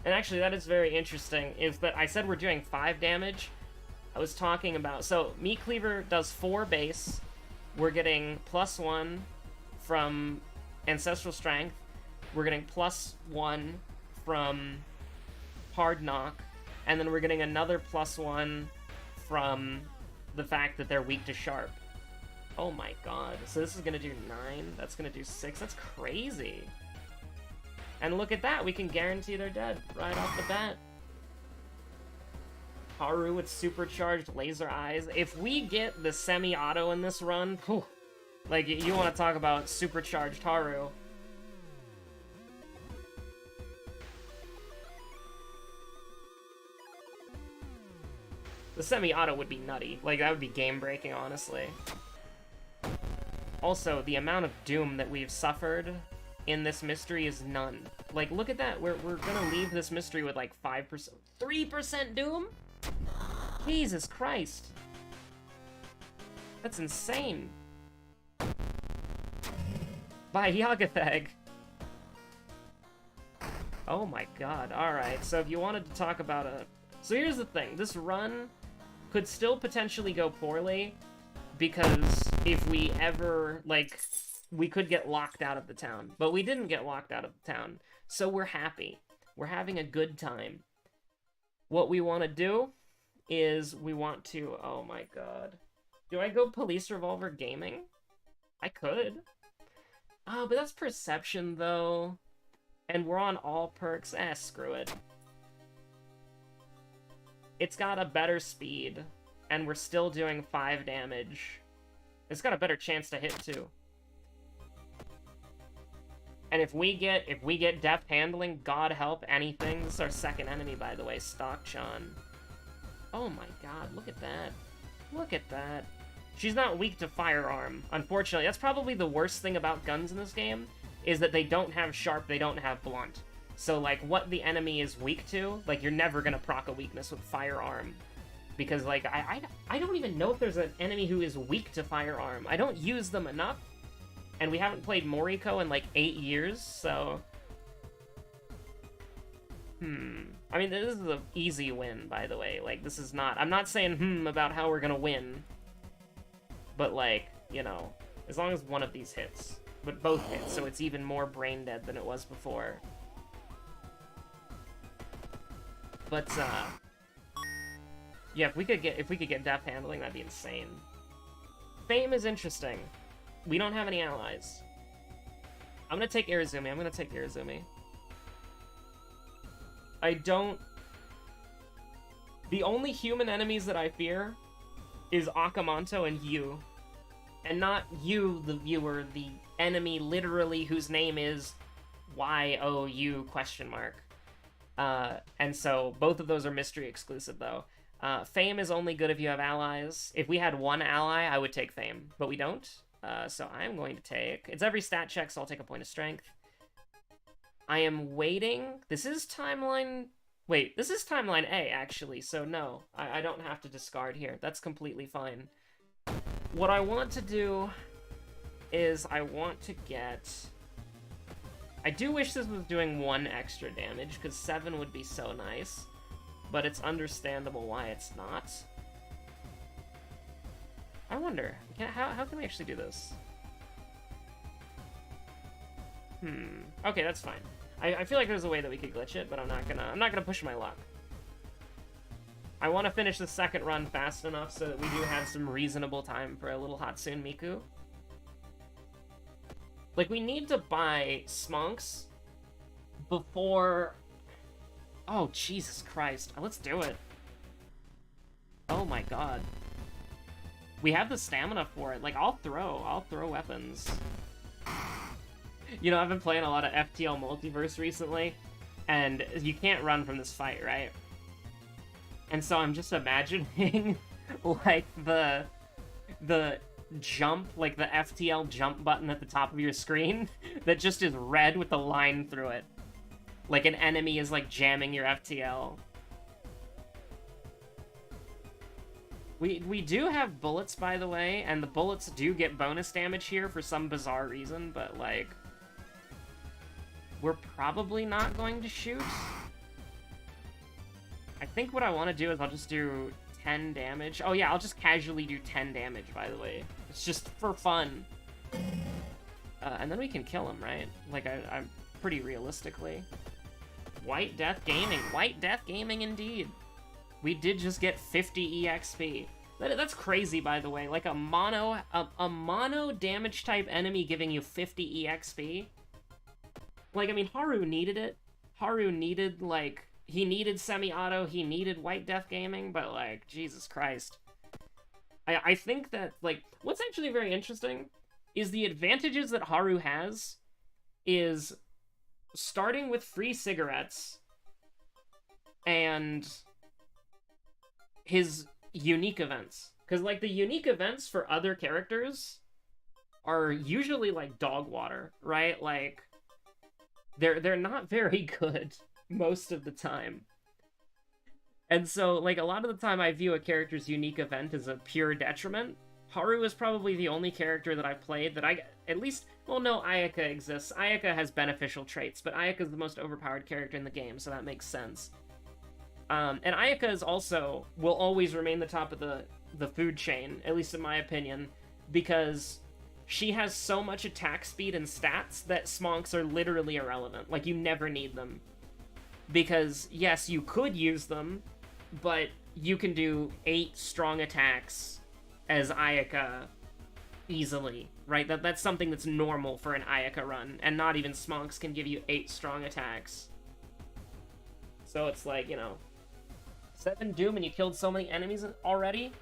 And actually, that is very interesting, is that I said we're doing 5 damage. I was talking about... So, Meat Cleaver does 4 base. We're getting +1 from Ancestral Strength. We're getting +1 from Hard Knock. And then we're getting another +1 from the fact that they're weak to Sharp. Oh my god. So this is gonna do 9. That's gonna do 6. That's crazy. And look at that, we can guarantee they're dead right off the bat. Haru with supercharged laser eyes. If we get the semi-auto in this run, whew, like, you want to talk about supercharged Haru. The semi-auto would be nutty. Like, that would be game-breaking, honestly. Also, the amount of doom that we've suffered in this mystery is none. Like, look at that. We're gonna leave this mystery with, like, 5%... 3% doom? Jesus Christ. That's insane. By Yagathag. Oh my god. Alright, so if you wanted to talk about a... So here's the thing. This run could still potentially go poorly, because if we ever, like... we could get locked out of the town. But we didn't get locked out of the town. So we're happy. We're having a good time. What we want to do is we want to... Oh my god. Do I go Police Revolver Gaming? I could. Oh, but that's perception, though. And we're on all perks. Eh, screw it. It's got a better speed. And we're still doing 5 damage. It's got a better chance to hit, too. And if we get deft handling, God help anything. This is our second enemy, by the way, Stockchan. Oh my god, look at that. Look at that. She's not weak to firearm, unfortunately. That's probably the worst thing about guns in this game, is that they don't have sharp, they don't have blunt. So, like, what the enemy is weak to, like, you're never gonna proc a weakness with firearm. Because, like, I don't even know if there's an enemy who is weak to firearm. I don't use them enough. And we haven't played Moriko in, like, 8 years, so... I mean, this is an easy win, by the way. Like, this is not... I'm not saying about how we're gonna win. But, like, you know, as long as one of these hits. But both hit, so it's even more brain dead than it was before. But, yeah, if we could get depth handling, that'd be insane. Fame is interesting. We don't have any allies. I'm gonna take Irizumi. I don't... The only human enemies that I fear is Akamanto and you. And not you, the viewer, the enemy literally whose name is YOU question mark. And so both of those are mystery exclusive, though. Fame is only good if you have allies. If we had one ally, I would take Fame, but we don't. So I'm going to take... It's every stat check, so I'll take a point of strength. I am waiting... This is timeline... Wait, this is timeline A, actually, so no. I don't have to discard here. That's completely fine. What I want to do is I want to get... I do wish this was doing 1 extra damage, because 7 would be so nice. But it's understandable why it's not. I wonder, how can we actually do this? Okay, that's fine. I feel like there's a way that we could glitch it, but I'm not gonna push my luck. I want to finish the second run fast enough so that we do have some reasonable time for a little Hatsune Miku. Like, we need to buy Smonks before... Oh, Jesus Christ. Let's do it. Oh my god. We have the stamina for it. Like, I'll throw weapons. You know, I've been playing a lot of FTL Multiverse recently, and you can't run from this fight, right? And so I'm just imagining, like, the jump, like the FTL jump button at the top of your screen that just is red with a line through it. Like an enemy is, like, jamming your FTL. We do have bullets, by the way, and the bullets do get bonus damage here for some bizarre reason, but, like... We're probably not going to shoot. I think what I want to do is I'll just do 10 damage. Oh yeah, I'll just casually do 10 damage, by the way. It's just for fun. And then we can kill him, right? Like, I'm pretty realistically. White Death Gaming. White Death Gaming, indeed. We did just get 50 EXP. That's crazy, by the way. Like, a mono damage type enemy giving you 50 EXP. Like, I mean, Haru needed it. Haru needed, like... He needed semi-auto, he needed White Death Gaming, but, like, Jesus Christ. I think that, like, what's actually very interesting is the advantages that Haru has is starting with free cigarettes and his unique events. Because, like, the unique events for other characters are usually, like, dog water, right? Like, they're not very good most of the time. And so, like, a lot of the time I view a character's unique event as a pure detriment. Haru is probably the only character that I've played that at least, well, no, Ayaka exists. Ayaka has beneficial traits, but Ayaka is the most overpowered character in the game, so that makes sense. And Ayaka is also, will always remain the top of the food chain, at least in my opinion, because she has so much attack speed and stats that Smonks are literally irrelevant. Like, you never need them. Because, yes, you could use them, but you can do 8 strong attacks as Ayaka easily, right? That's something that's normal for an Ayaka run, and not even Smonks can give you 8 strong attacks. So it's like, you know, 7 Doom and you killed so many enemies already?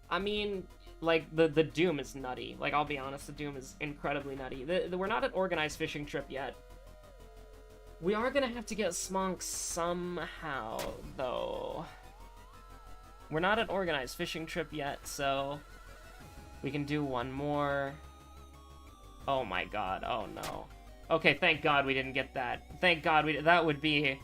I mean, like, the Doom is nutty. Like, I'll be honest, the Doom is incredibly nutty. We're not an organized fishing trip yet. We are gonna have to get Smonks somehow, though. We're not an organized fishing trip yet, so we can do one more. Oh my god, oh no. Okay, thank god we didn't get that. Thank god that would be...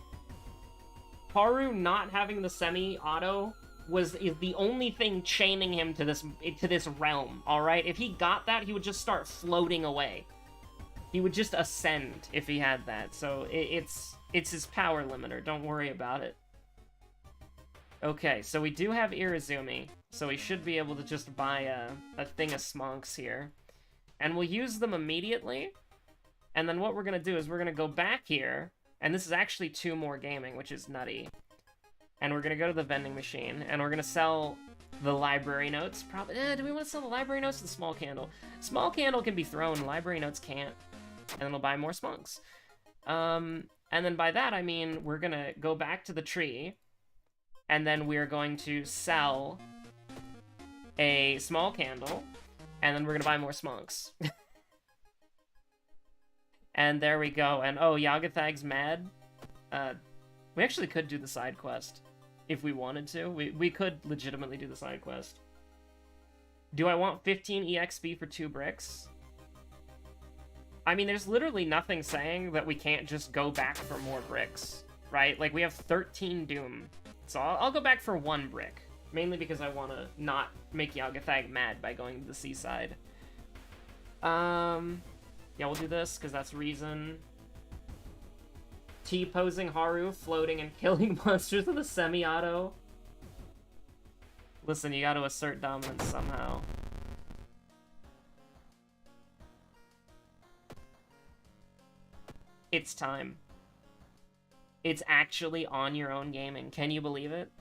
Haru not having the semi-auto is the only thing chaining him to this realm, alright? If he got that, he would just start floating away. He would just ascend if he had that, so it's his power limiter, don't worry about it. Okay, so we do have Irizumi, so we should be able to just buy a thing of Smonks here. And we'll use them immediately, and then what we're gonna do is we're gonna go back here, and this is actually 2 more gaming, which is nutty. And we're gonna go to the vending machine, and we're gonna sell the library notes. Probably, do we want to sell the library notes or the small candle? Small candle can be thrown, library notes can't. And then we'll buy more Smonks. And then by that, I mean, we're gonna go back to the tree, and then we're going to sell a small candle, and then we're gonna buy more smonks. And there we go. And oh, Yagathag's mad. We actually could do the side quest if we wanted to. We could legitimately do the side quest. Do I want 15 EXP for 2 bricks? I mean, there's literally nothing saying that we can't just go back for more bricks, right? Like, we have 13 Doom. So I'll go back for 1 brick. Mainly because I want to not make Yagathag mad by going to the seaside. Yeah, we'll do this, because that's reason. T-posing Haru, floating and killing monsters with a semi-auto. Listen, you gotta assert dominance somehow. It's time. It's actually on your own gaming. Can you believe it?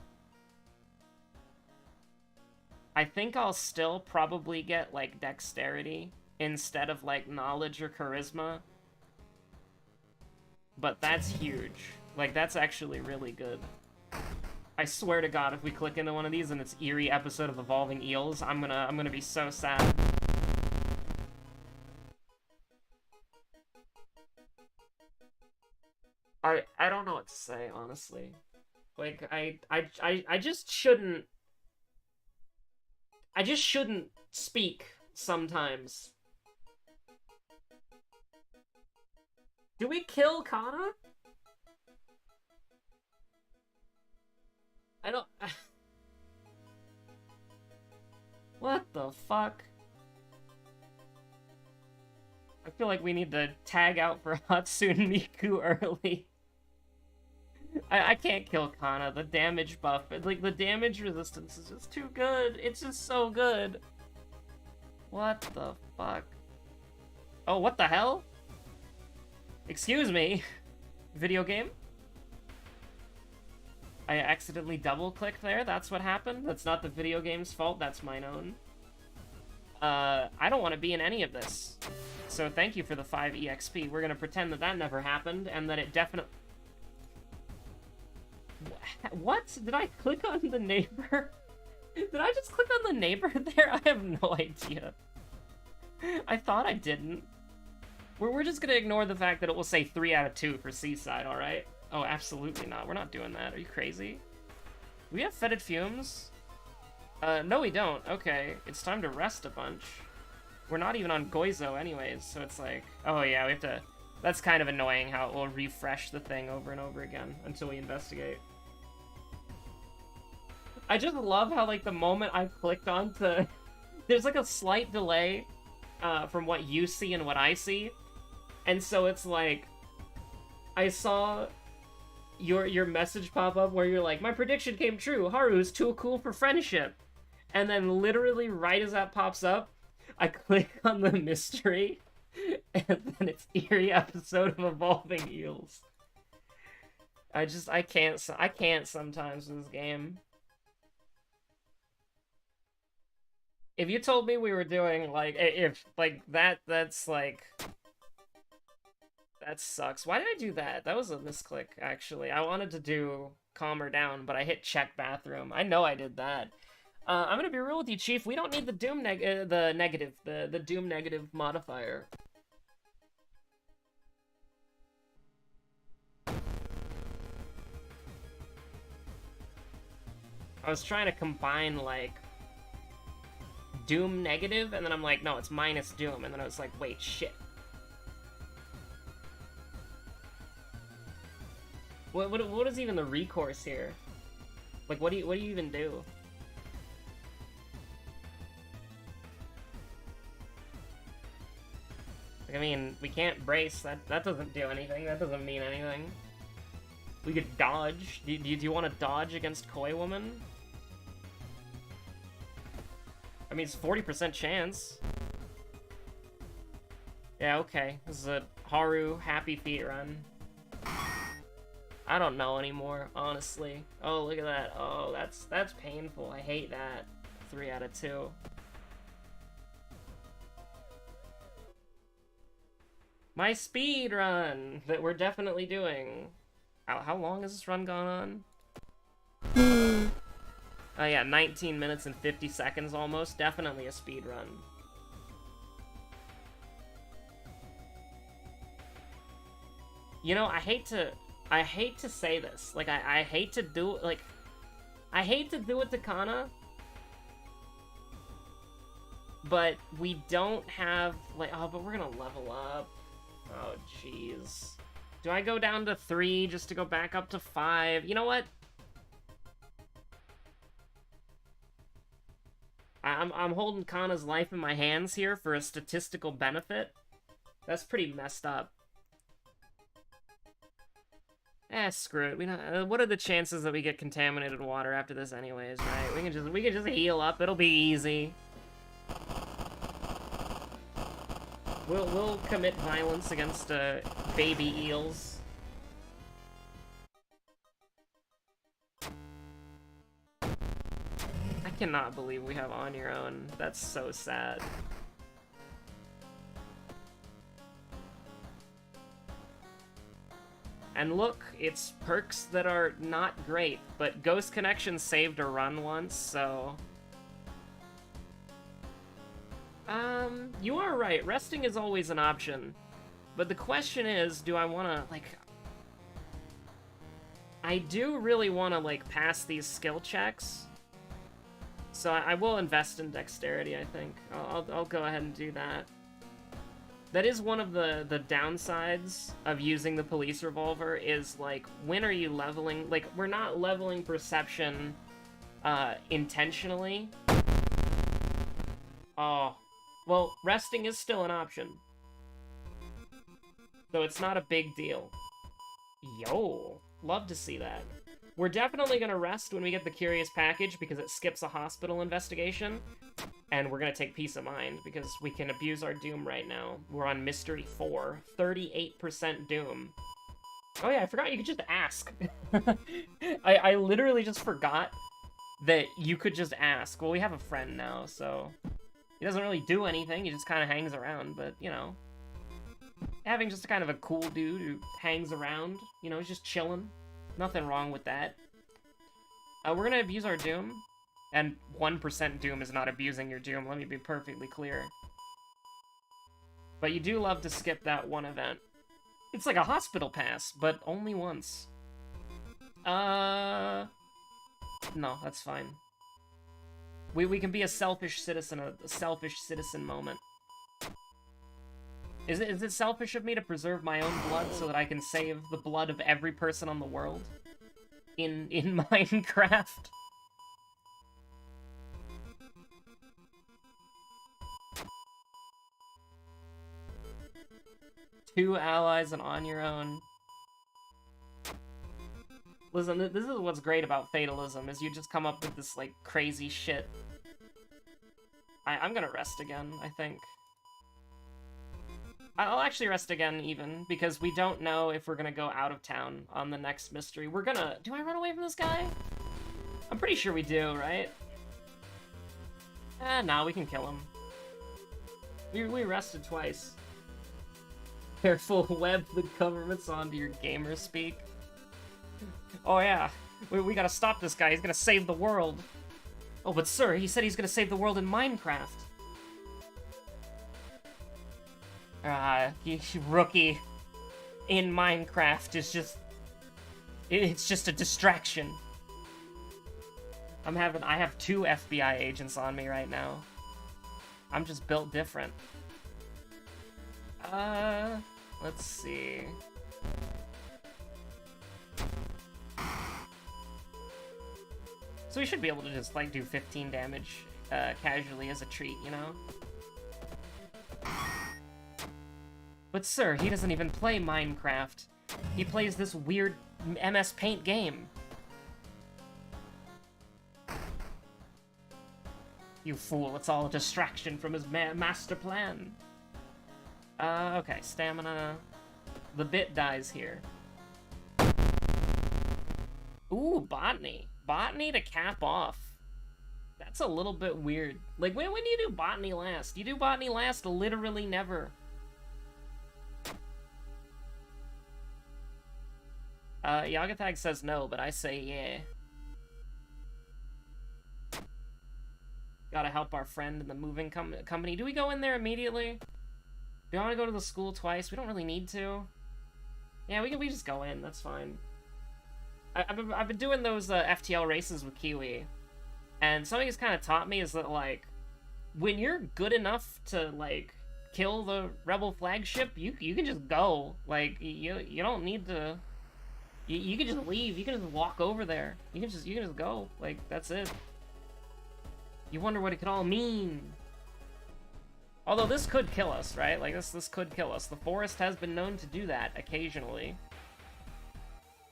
I think I'll still probably get, like, dexterity instead of, like, knowledge or charisma. But that's huge. Like, that's actually really good. I swear to God, if we click into one of these and it's eerie episode of Evolving Eels, I'm gonna be so sad. I don't know what to say, honestly. Like, I just shouldn't... I just shouldn't speak sometimes. Do we kill Kana? I don't... What the fuck? I feel like we need to tag out for Hatsune Miku early. I can't kill Kana. The damage buff, like, the damage resistance is just too good. It's just so good. What the fuck? Oh, what the hell? Excuse me. Video game? I accidentally double-clicked there. That's what happened. That's not the video game's fault. That's mine own. I don't want to be in any of this. So thank you for the 5 EXP. We're gonna pretend that that never happened, and that it definitely... What? Did I click on the neighbor? Did I just click on the neighbor there? I have no idea. I thought I didn't. We're just gonna ignore the fact that it will say 3 out of 2 for Seaside, alright? Oh, absolutely not. We're not doing that. Are you crazy? Do we have fetid fumes? No we don't. Okay, it's time to rest a bunch. We're not even on Goizo anyways, so it's like... Oh yeah, we have to... That's kind of annoying how it will refresh the thing over and over again until we investigate. I just love how, like, the moment I clicked on to... There's, like, a slight delay from what you see and what I see. And so it's like... I saw your message pop up where you're like, my prediction came true. Haru's too cool for friendship. And then literally right as that pops up, I click on the mystery, and then it's eerie episode of Evolving Eels. I can't sometimes in this game. If you told me we were doing, like, if, like, that's, like... That sucks. Why did I do that? That was a misclick, actually. I wanted to do calm her down, but I hit check bathroom. I know I did that. I'm gonna be real with you, Chief. We don't need the Doom the Doom negative modifier. I was trying to combine, like, Doom negative, and then I'm like, no, it's minus Doom, and then I was like, wait, shit. What is even the recourse here? Like, what do you even do? Like, I mean, we can't brace. That doesn't do anything. That doesn't mean anything. We could dodge. Do you want to dodge against Koi Woman? I mean, it's 40% chance. Yeah, okay. This is a Haru Happy Feet run. I don't know anymore, honestly. Oh, look at that. Oh, that's painful. I hate that. 3 out of 2. My speed run that we're definitely doing. How long has this run gone on? Oh yeah, 19 minutes and 50 seconds almost. Definitely a speed run. You know, I hate to say this. Like, I hate to do, like, I hate to do it to Kana, but we don't have, like, oh, but we're gonna level up. Oh, jeez. Do I go down to 3 just to go back up to 5? You know what? I'm holding Kana's life in my hands here for a statistical benefit. That's pretty messed up. Screw it. We don't, what are the chances that we get contaminated water after this anyways, right? We can just heal up. It'll be easy. We'll commit violence against baby eels. I cannot believe we have On Your Own. That's so sad. And look, it's perks that are not great, but Ghost Connection saved a run once, so... you are right. Resting is always an option. But the question is, do I want to, like... I do really want to, like, pass these skill checks. So I will invest in dexterity, I think. I'll go ahead and do that. That is one of the downsides of using the police revolver is, like, when are you leveling? Like, we're not leveling perception intentionally. Oh. Well, resting is still an option. So it's not a big deal. Yo. Love to see that. We're definitely gonna rest when we get the Curious Package because it skips a hospital investigation. And we're gonna take Peace of Mind because we can abuse our Doom right now. We're on Mystery 4. 38% Doom. Oh yeah, I forgot you could just ask. I literally just forgot that you could just ask. Well, we have a friend now, so... He doesn't really do anything, he just kind of hangs around, but, you know... Having just kind of a cool dude who hangs around, you know, he's just chilling. Nothing wrong with that. We're gonna abuse our Doom. And 1% Doom is not abusing your Doom, let me be perfectly clear. But you do love to skip that one event. It's like a hospital pass, but only once. No, that's fine. We can be a selfish citizen, a selfish citizen moment. Is it selfish of me to preserve my own blood so that I can save the blood of every person on the world? In Minecraft? Two allies and On Your Own. Listen, this is what's great about fatalism, is you just come up with this, like, crazy shit. I'm gonna rest again, I think. I'll actually rest again, even, because we don't know if we're gonna go out of town on the next mystery. We're gonna... Do I run away from this guy? I'm pretty sure we do, right? Nah, we can kill him. We rested twice. Careful, web the government's onto your gamer speak. Oh yeah, we gotta stop this guy, he's gonna save the world. Oh, but sir, he said he's gonna save the world in Minecraft. Rookie in Minecraft is just... It's just a distraction. I have 2 FBI agents on me right now. I'm just built different. Let's see. So we should be able to just, like, do 15 damage casually as a treat, you know? But sir, he doesn't even play Minecraft. He plays this weird MS Paint game. You fool, it's all a distraction from his master plan. Okay, stamina. The bit dies here. Ooh, botany. Botany to cap off. That's a little bit weird. Like, when do you do botany last? You do botany last literally never. Yagatag says no, but I say yeah. Gotta help our friend in the moving company. Do we go in there immediately? Do I want to go to the school twice? We don't really need to. Yeah, we just go in. That's fine. I've been doing those FTL races with Kiwi, and something he's kind of taught me is that, like, when you're good enough to, like, kill the rebel flagship, you can just go. Like, you don't need to. You can just leave. You can just walk over there. You can just go. Like, that's it. You wonder what it could all mean. Although this could kill us, right? Like, this could kill us. The forest has been known to do that occasionally.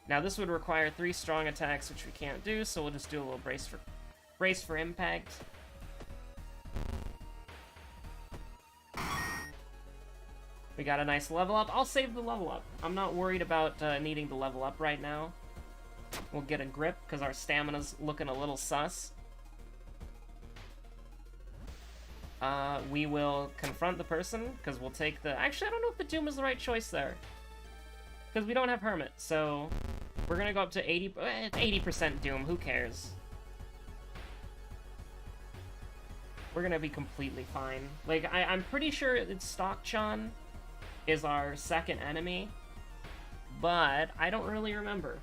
Now, this would require 3 strong attacks, which we can't do, so we'll just do a little brace for impact. We got a nice level up. I'll save the level up. I'm not worried about needing to level up right now. We'll get a grip, because our stamina's looking a little sus. We will confront the person, because we'll take the... Actually, I don't know if the Doom is the right choice there. Because we don't have Hermit, so... We're gonna go up to 80% Doom, who cares? We're gonna be completely fine. Like, I'm pretty sure it's Stock-chan is our second enemy, but I don't really remember.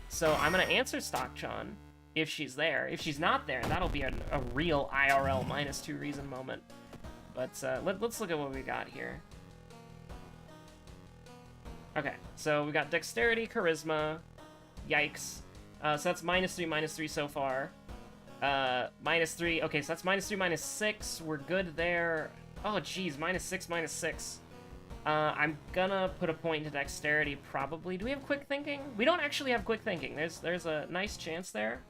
So I'm gonna answer Stock-chan if she's there. If she's not there, that'll be a real IRL -2 reason moment. But let's look at what we got here. Okay, so we got Dexterity, Charisma, yikes. So that's -3 so far. -3, okay, so that's -3, -6, we're good there. Oh, geez, -6, -6. I'm gonna put a point into Dexterity, probably. Do we have Quick Thinking? We don't actually have Quick Thinking. There's a nice chance there.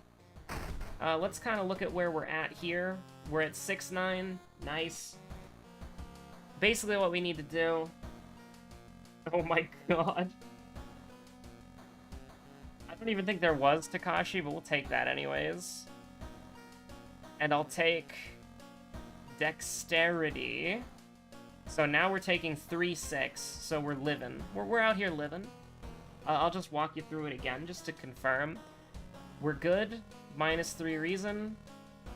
Let's kind of look at where we're at here. We're at 6-9, nice. Basically what we need to do... Oh my god. I don't even think there was Takashi, but we'll take that anyways. And I'll take Dexterity. So now we're taking 3-6, so we're living. We're out here living. I'll just walk you through it again, just to confirm. We're good. -3 reason.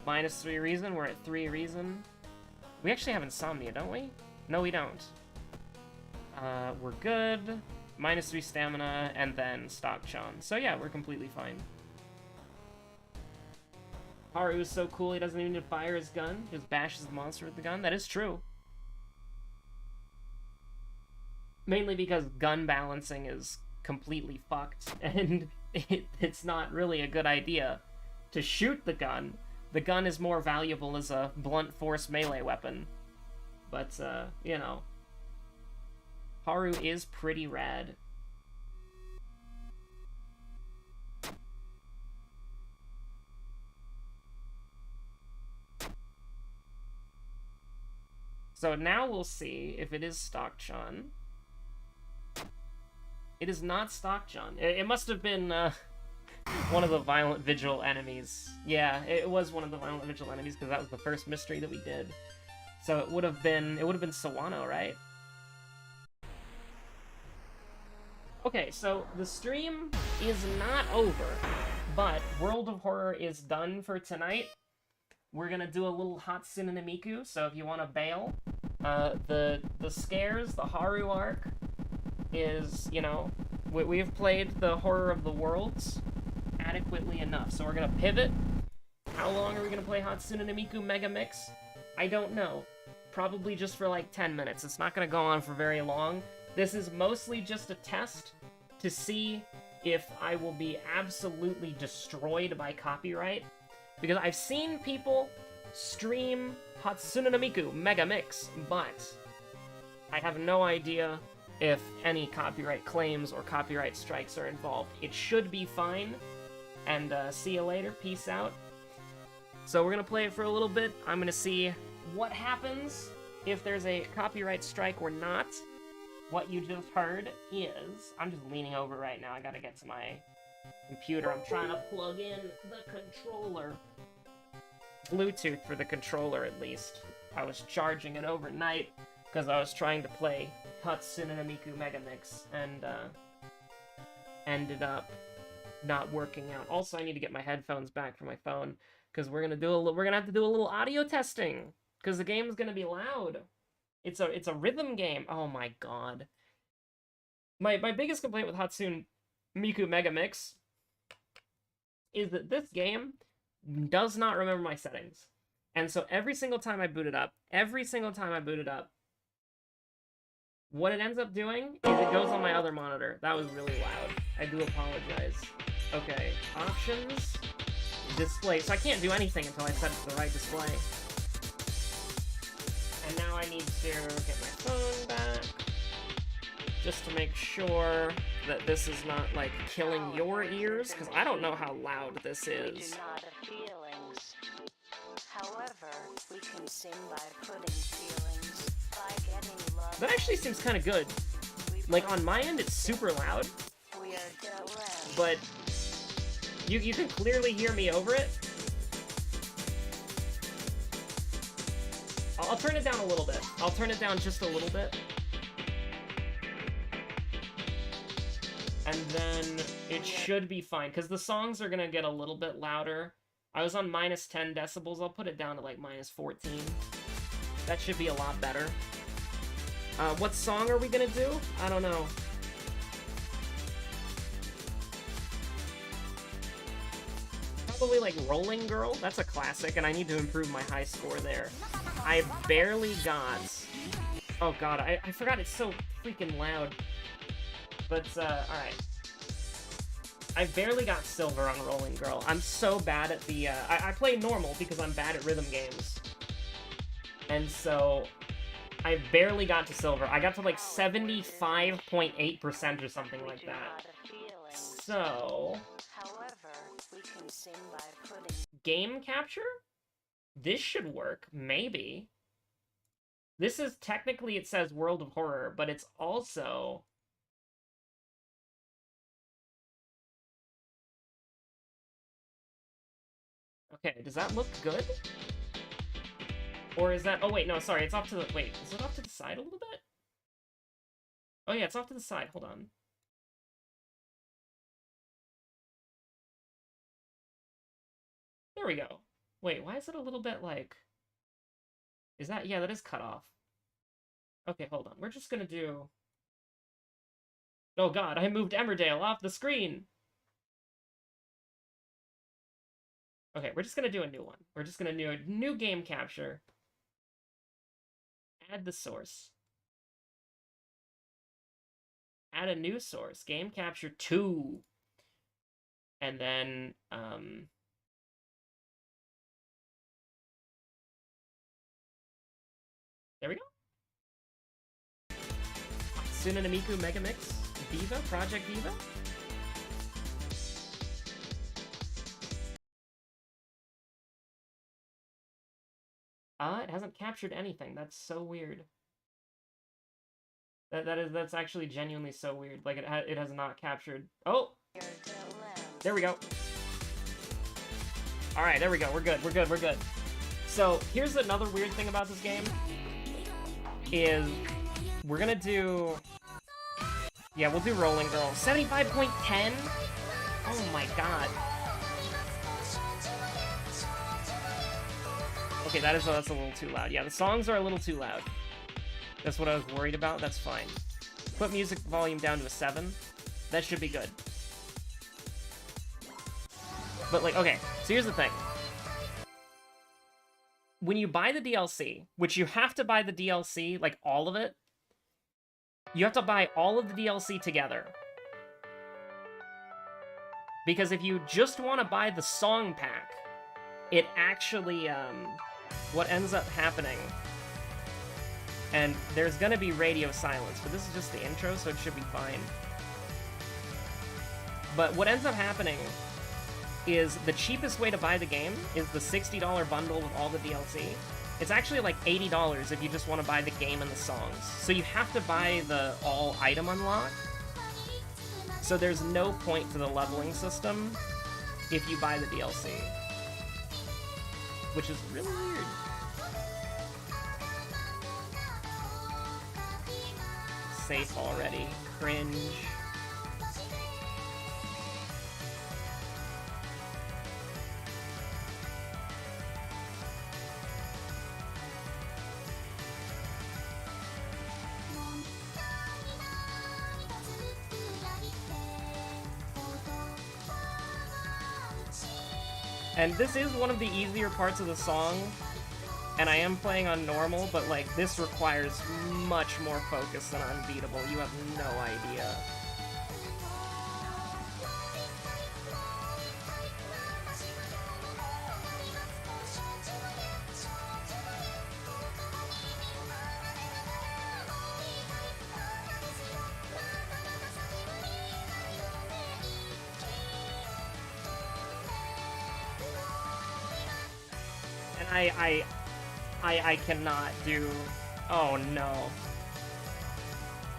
-3 reason. We're at 3 reason. We actually have Insomnia, don't we? No, we don't. We're good. -3 stamina, and then Stock-chan. So yeah, we're completely fine. Haru is so cool, he doesn't even need to fire his gun. Just bashes the monster with the gun. That is true. Mainly because gun balancing is completely fucked, and it's not really a good idea to shoot the gun. The gun is more valuable as a blunt force melee weapon. But, you know. Haru is pretty rad. So now we'll see if it is Stock-chan. It is not Stock-chan. It must have been one of the Violent Vigil enemies. Yeah, it was one of the Violent Vigil enemies because that was the first mystery that we did. So it would have been Sawano, right? Okay, so the stream is not over, but World of Horror is done for tonight. We're gonna do a little Hatsune and Miku, so if you want to bail, the scares, the Haru arc, is, you know, we've played the Horror of the Worlds adequately enough, so we're gonna pivot. How long are we gonna play Hatsune and Miku Mega Mix? I don't know. Probably just for like 10 minutes. It's not gonna go on for very long. This is mostly just a test to see if I will be absolutely destroyed by copyright. Because I've seen people stream Hatsune no Miku Mega Mix, but I have no idea if any copyright claims or copyright strikes are involved. It should be fine, and see you later, peace out. So we're gonna play it for a little bit. I'm gonna see what happens if there's a copyright strike or not. What you just heard is... I'm just leaning over right now. I gotta get to my computer. I'm trying to plug in the controller. Bluetooth for the controller, at least. I was charging it overnight because I was trying to play Hatsune no Miku Mega Mix, and ended up not working out. Also, I need to get my headphones back for my phone, because we're gonna have to do a little audio testing because the game's gonna be loud. It's a rhythm game. Oh my god. My biggest complaint with Hatsune Miku Mega Mix is that this game does not remember my settings. And so every single time I boot it up, what it ends up doing is it goes on my other monitor. That was really loud. I do apologize. Okay, options, display. So I can't do anything until I set the right display. And now I need to get my phone back, just to make sure that this is not, like, killing your ears, because I don't know how loud this is. However, we can sing by putting feelings, by getting love. That actually seems kind of good. Like, on my end, it's super loud, but you can clearly hear me over it. I'll turn it down a little bit. I'll turn it down just a little bit. And then it should be fine, because the songs are going to get a little bit louder. I was on minus 10 decibels. I'll put it down to like minus 14. That should be a lot better. What song are we going to do? I don't know. Probably like Rolling Girl. That's a classic, and I need to improve my high score there. I barely got... Oh god, I forgot it's so freaking loud. But, alright. I barely got silver on Rolling Girl. I'm so bad at the, I play normal because I'm bad at rhythm games. And so, I barely got to silver. I got to like 75.8% or something like that. So... Game capture? This should work, maybe. This is technically, it says World of Horror, but it's also... Okay, does that look good? Or is that... Oh, wait, no, sorry, it's off to the... Wait, is it off to the side a little bit? Oh, yeah, it's off to the side. Hold on. There we go. Wait, why is it a little bit, like... Is that... Yeah, that is cut off. Okay, hold on. We're just gonna do... Oh, God, I moved Emmerdale off the screen! Okay, we're just gonna do a new one. We're just gonna do a new game capture. Add the source. Add a new source. Game capture 2. And then, there we go. Suna Miku Megamix. Diva? Project Diva? It hasn't captured anything. That's so weird. That's actually genuinely so weird. Like, it has not captured... Oh! There we go. Alright, there we go. We're good. We're good. We're good. So, here's another weird thing about this game. Is... We're gonna do... Yeah, we'll do Rolling Girl. 75.10? Oh my god. Okay, that's a little too loud. Yeah, the songs are a little too loud. That's what I was worried about. That's fine. Put music volume down to a 7. That should be good. But, like, okay, so here's the thing. When you buy the DLC, which you have to buy the DLC, like, all of it, you have to buy all of the DLC together. Because if you just want to buy the song pack, it actually, what ends up happening, and there's gonna be radio silence, but this is just the intro, so it should be fine. But what ends up happening is the cheapest way to buy the game is the $60 bundle with all the DLC. It's actually like $80 if you just want to buy the game and the songs. So you have to buy the all item unlock. So there's no point to the leveling system if you buy the DLC. Which is really weird. Safe already. Cringe. And this is one of the easier parts of the song, and I am playing on normal, but like this requires much more focus than Unbeatable. You have no idea. I cannot do... Oh no.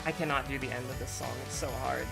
I cannot do the end of this song, it's so hard.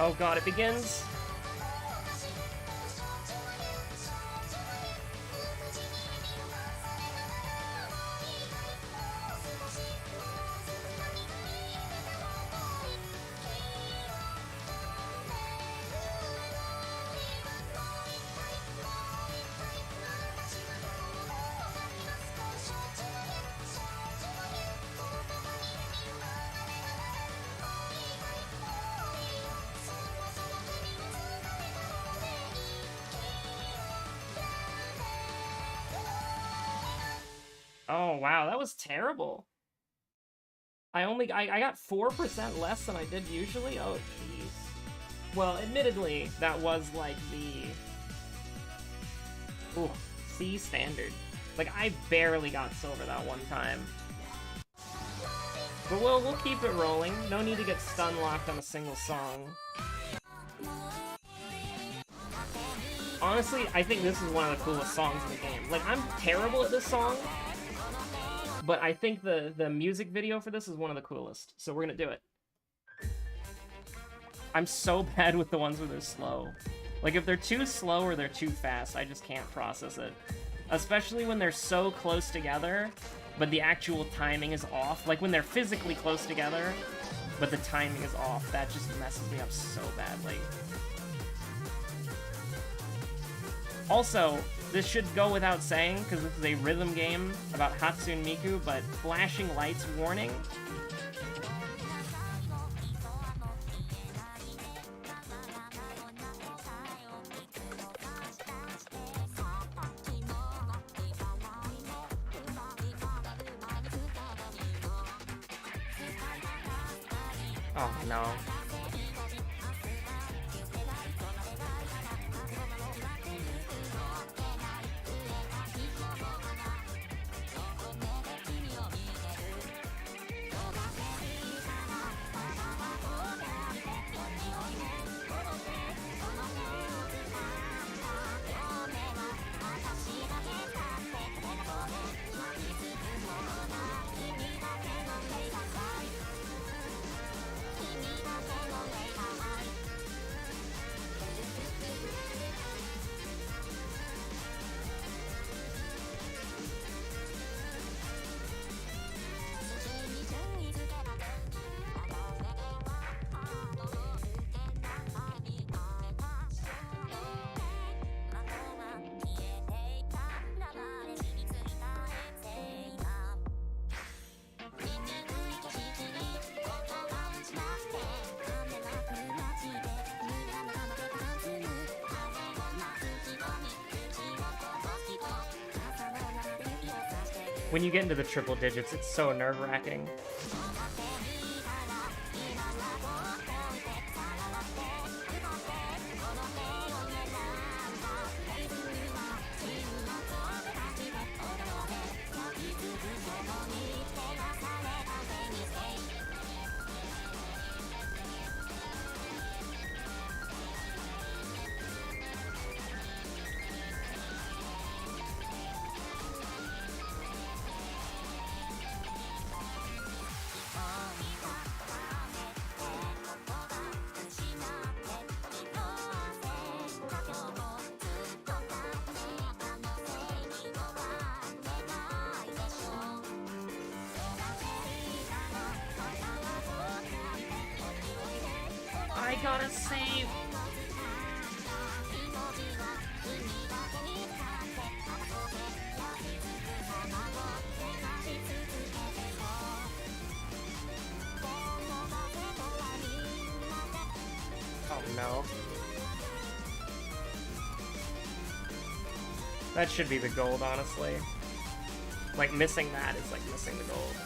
Oh god, it begins. Oh wow, that was terrible. I got 4% less than I did usually? Oh jeez. Well, admittedly, that was like the... Ooh, C standard. Like, I barely got silver that one time. But we'll keep it rolling. No need to get stun locked on a single song. Honestly, I think this is one of the coolest songs in the game. Like, I'm terrible at this song, but I think the music video for this is one of the coolest, so we're gonna do it. I'm so bad with the ones where they're slow. Like, if they're too slow or they're too fast, I just can't process it. Especially when they're so close together, but the actual timing is off. Like, when they're physically close together, but the timing is off. That just messes me up so badly. Also, this should go without saying, because this is a rhythm game about Hatsune Miku, but flashing lights warning. Oh no. When you get into the triple digits, it's so nerve-wracking. I gotta save. Oh no. That should be the gold, honestly. Like, missing that is like missing the gold.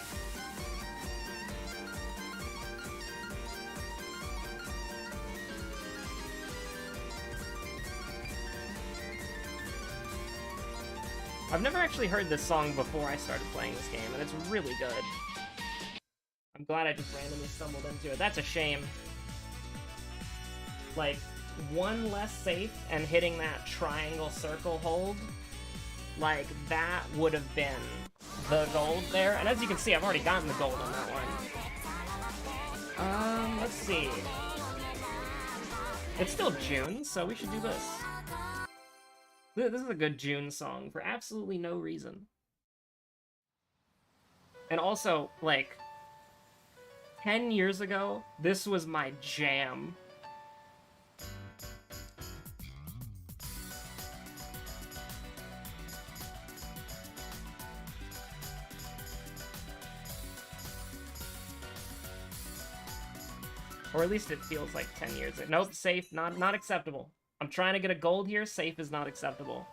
I've never actually heard this song before I started playing this game, and it's really good. I'm glad I just randomly stumbled into it. That's a shame. Like, one less safe and hitting that triangle circle hold, like, that would have been the gold there. And as you can see, I've already gotten the gold on that one. Let's see. It's still June, so we should do this. This is a good June song for absolutely no reason. And also, like, 10 years ago, this was my jam. Or at least it feels like 10 years. Nope, safe, not acceptable. I'm trying to get a gold here, safe is not acceptable.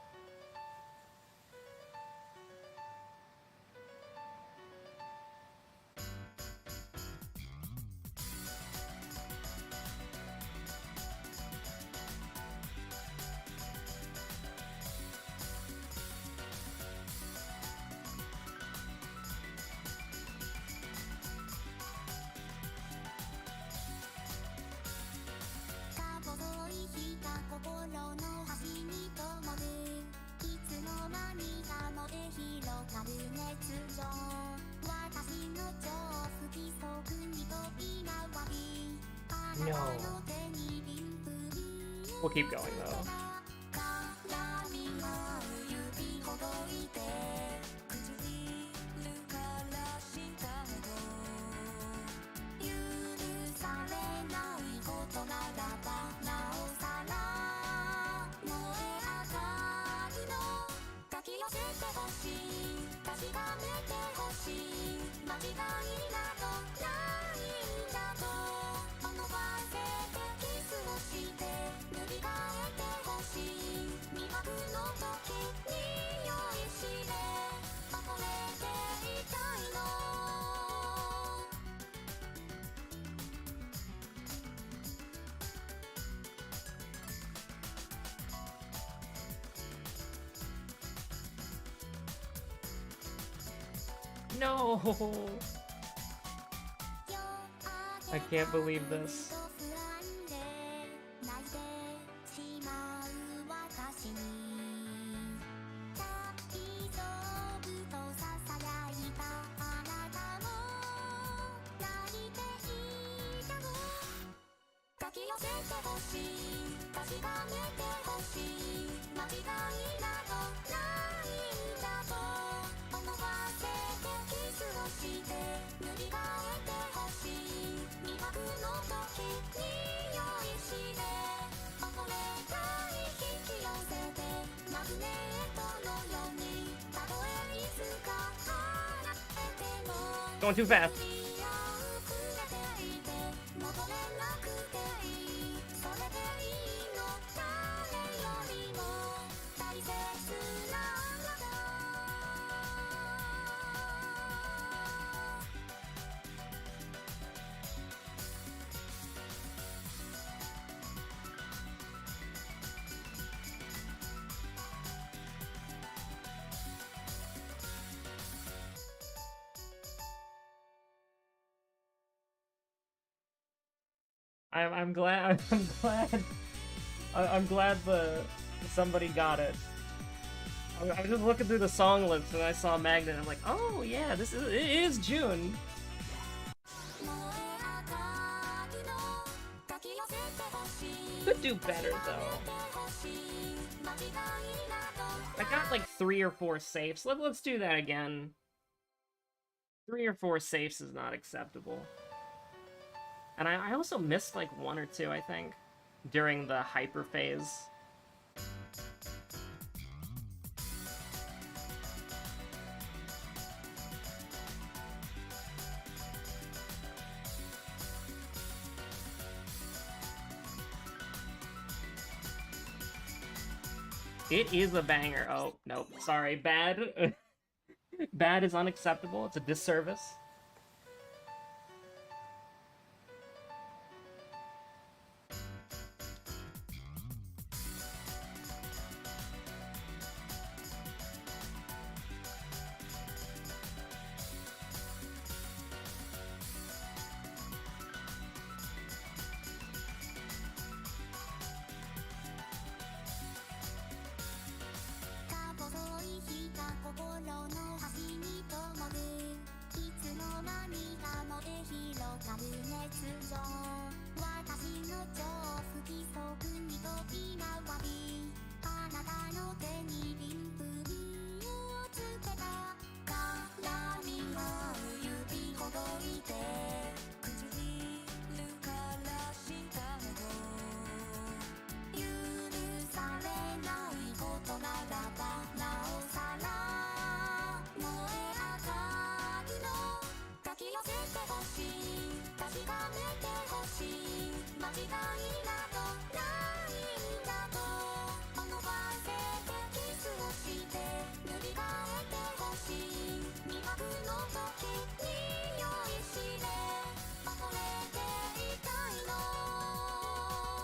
No. We'll keep going though. No! I can't believe this. Going too fast. I'm glad. I'm glad somebody got it. I was just looking through the song list and I saw Magnet. And I'm like, oh yeah, it is June. Could do better though. I got like 3 or 4 safes. Let's do that again. 3 or 4 safes is not acceptable. And I also missed like one or two, I think, during the hyper phase. It is a banger. Oh, nope. Sorry, bad. Bad is unacceptable. It's a disservice.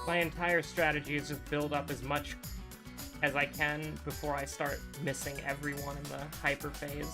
My entire strategy is just build up as much as I can before I start missing everyone in the hyper phase.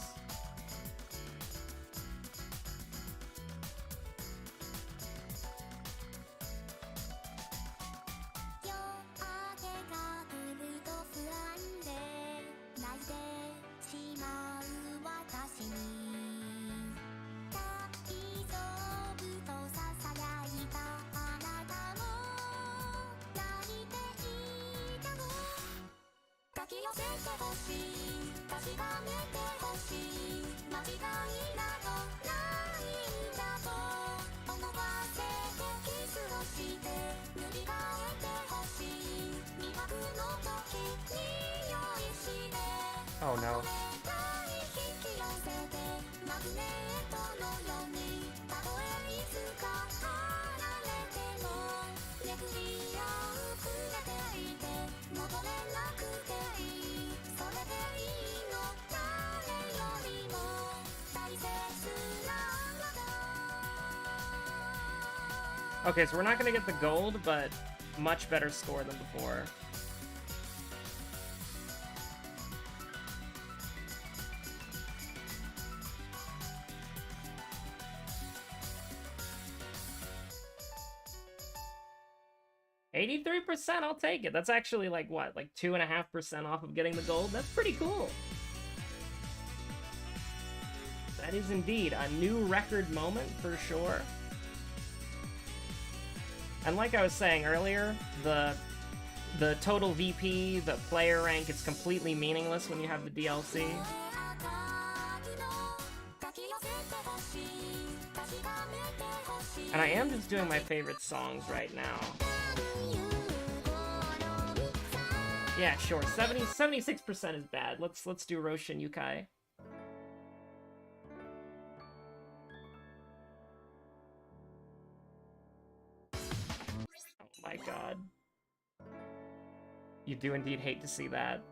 Oh no. Okay, so we're not gonna get the gold, but much better score than before. %, I'll take it. That's actually like what, like 2.5% off of getting the gold? That's pretty cool. That is indeed a new record moment for sure. And like I was saying earlier, the total VP, the player rank, it's completely meaningless when you have the DLC. And I am just doing my favorite songs right now. Yeah, sure. 76% is bad. Let's do Roshin Yukai. Oh my god. You do indeed hate to see that.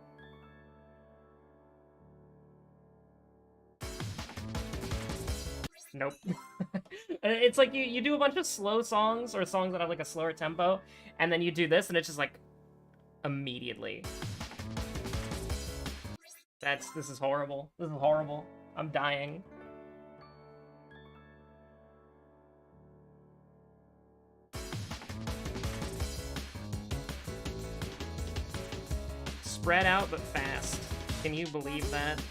Nope. It's like you do a bunch of slow songs, or songs that have like a slower tempo, and then you do this and it's just like immediately. This is horrible. This is horrible. I'm dying. Spread out but fast. Can you believe that?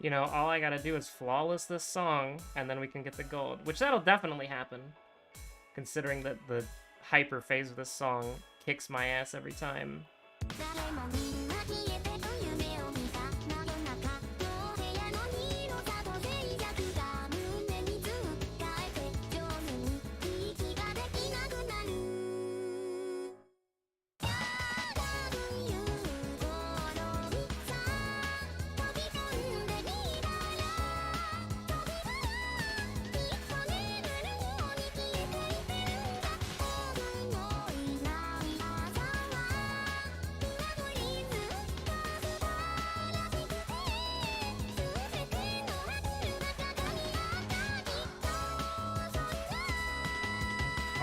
You know, all I gotta do is flawless this song, and then we can get the gold. Which that'll definitely happen. Considering that the hyper phase of this song kicks my ass every time.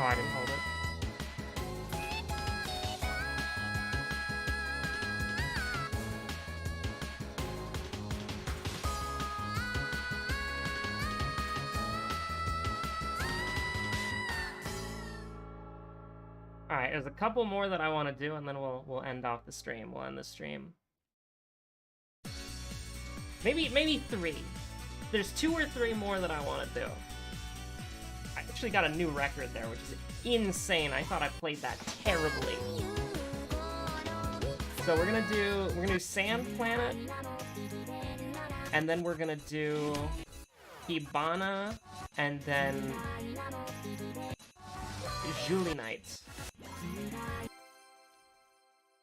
Oh, I didn't hold it. Alright, there's a couple more that I want to do, and then we'll end off the stream. We'll end the stream. Maybe 3. There's 2 or 3 more that I want to do. I actually got a new record there, which is insane. I thought I played that terribly. So we're gonna do Sand Planet, and then we're gonna do Hibana, and then Julia-Night.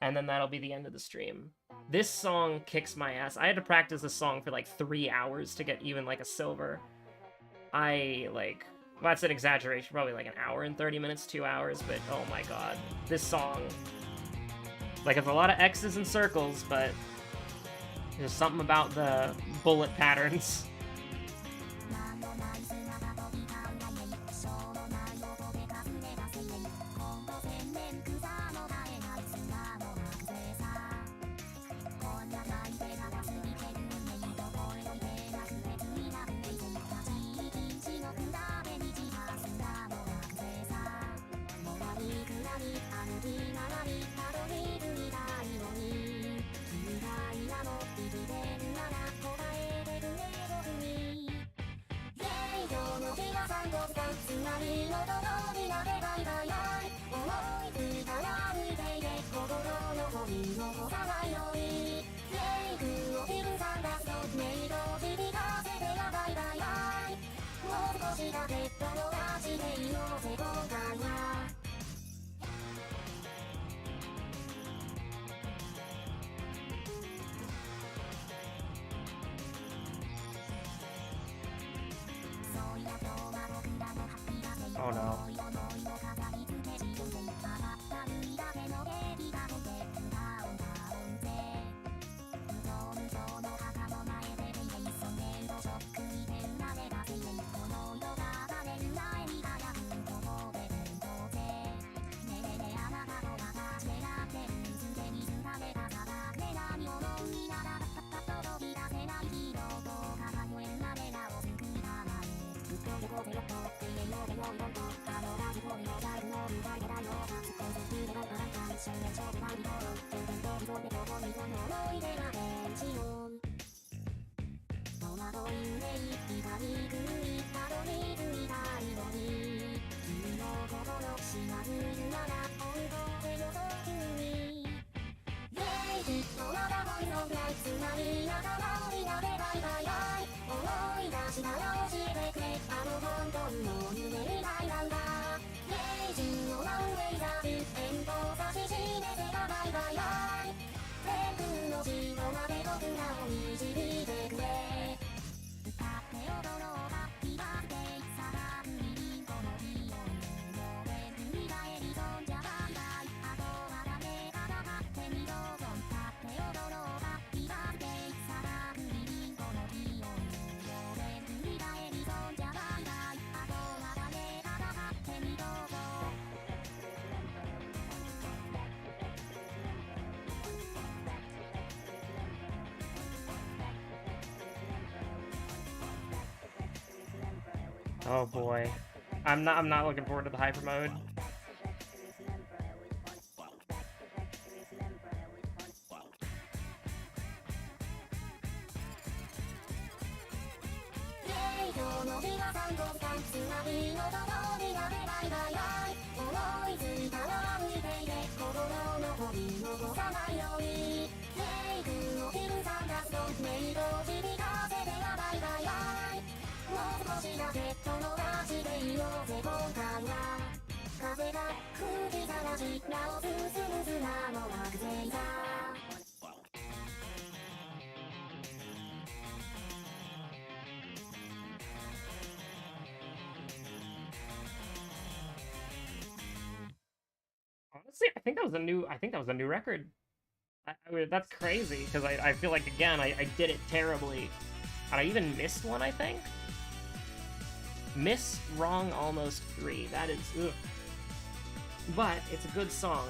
And then that'll be the end of the stream. This song kicks my ass. I had to practice this song for like 3 hours to get even like a silver. Well, that's an exaggeration, probably like an hour and 30 minutes, 2 hours, but oh my god. This song, like, it's a lot of X's and circles, but there's something about the bullet patterns. Oh no. Oh boy. I'm not looking forward to the hyper mode. Honestly, I think that was a new record. That's crazy, because I feel like, again, I did it terribly. And I even missed one, I think? Miss Wrong Almost 3. That is, ugh. But it's a good song,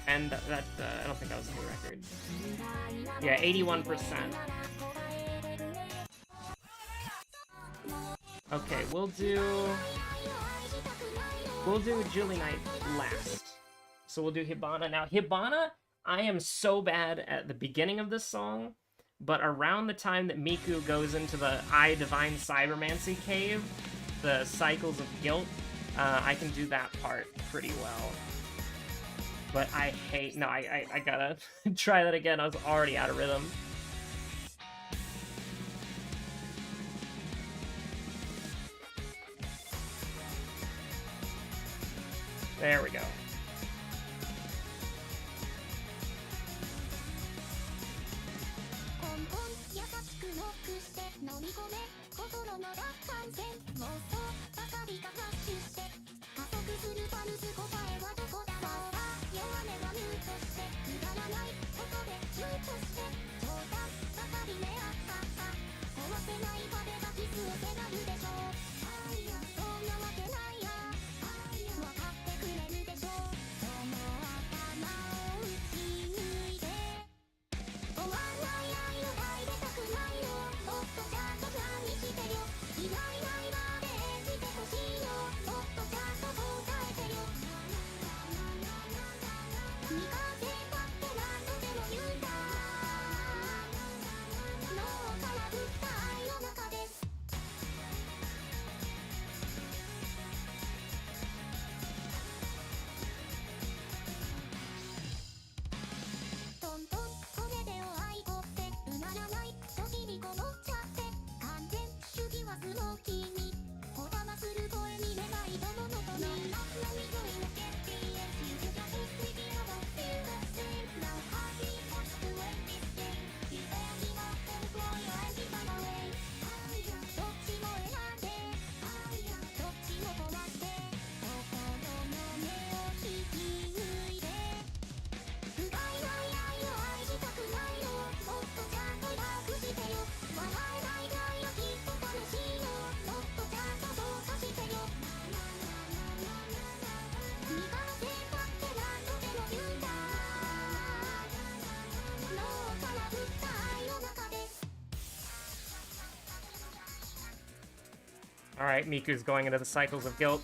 and I don't think that was a new record. Yeah, 81%. Okay, we'll do Julia-Night last. So we'll do Hibana. Now, Hibana, I am so bad at the beginning of this song, but around the time that Miku goes into the I Divine Cybermancy cave, the Cycles of Guilt, I can do that part pretty well. But I hate... No, I gotta try that again. I was already out of rhythm. There we go. Alright, Miku's going into the Cycles of Guilt.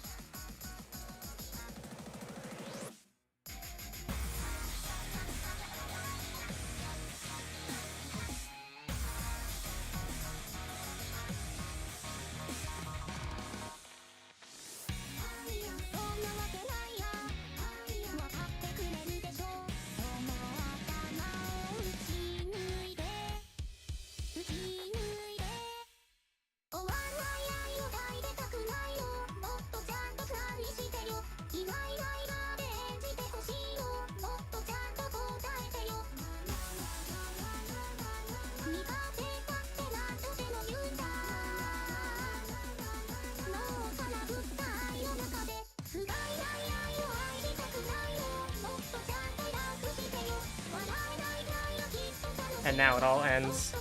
And now it all ends.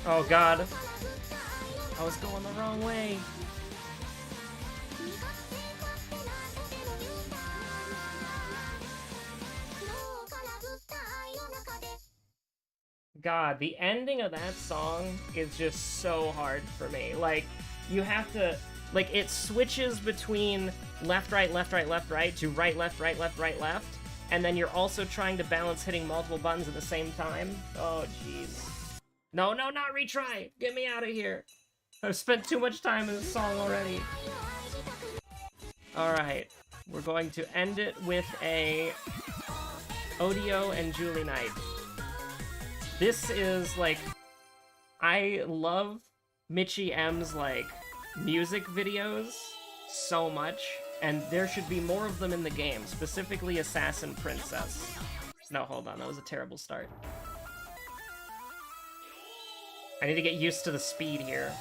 Oh god. I was going the wrong way. God, the ending of that song is just so hard for me. Like, you have to... Like, it switches between left, right, left, right, left, right to right, left, right, left, right, left. and then you're also trying to balance hitting multiple buttons at the same time. Oh, jeez. No, no, not retry! Get me out of here! I've spent too much time in this song already. Alright, we're going to end it with a Ohedo and Julia-Night. This is, like, I love Michi M's, like, music videos so much, and there should be more of them in the game, specifically Assassin Princess. No, hold on, that was a terrible start. I need to get used to the speed here.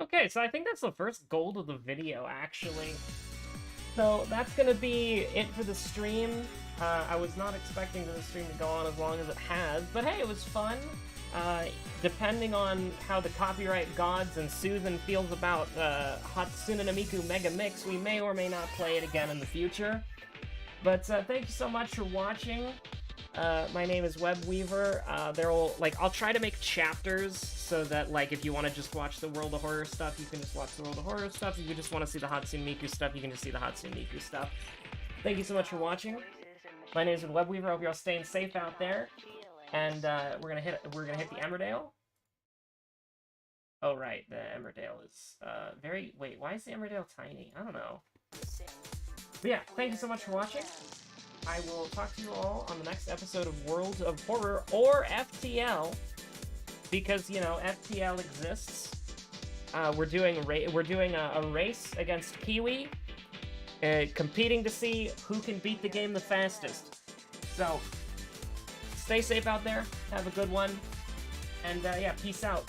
Okay, so I think that's the first gold of the video, actually. So that's gonna be it for the stream. I was not expecting the stream to go on as long as it has, but hey, it was fun. Depending on how the copyright gods and Susan feels about Hatsune no Miku Mega Mix, we may or may not play it again in the future. But thank you so much for watching. My name is Webweaver. I'll try to make chapters so that, like, if you want to just watch the World of Horror stuff, you can just watch the World of Horror stuff. If you just want to see the Hatsune Miku stuff, you can just see the Hatsune Miku stuff. Thank you so much for watching. My name is Webweaver. I hope you're all staying safe out there. And we're gonna hit the Emmerdale. Oh right, the Emmerdale is very. Wait, why is the Emmerdale tiny? I don't know. But yeah, thank you so much for watching. I will talk to you all on the next episode of World of Horror or FTL, because you know FTL exists. We're doing a race against Kiwi, competing to see who can beat the game the fastest. So stay safe out there. Have a good one, and yeah, peace out.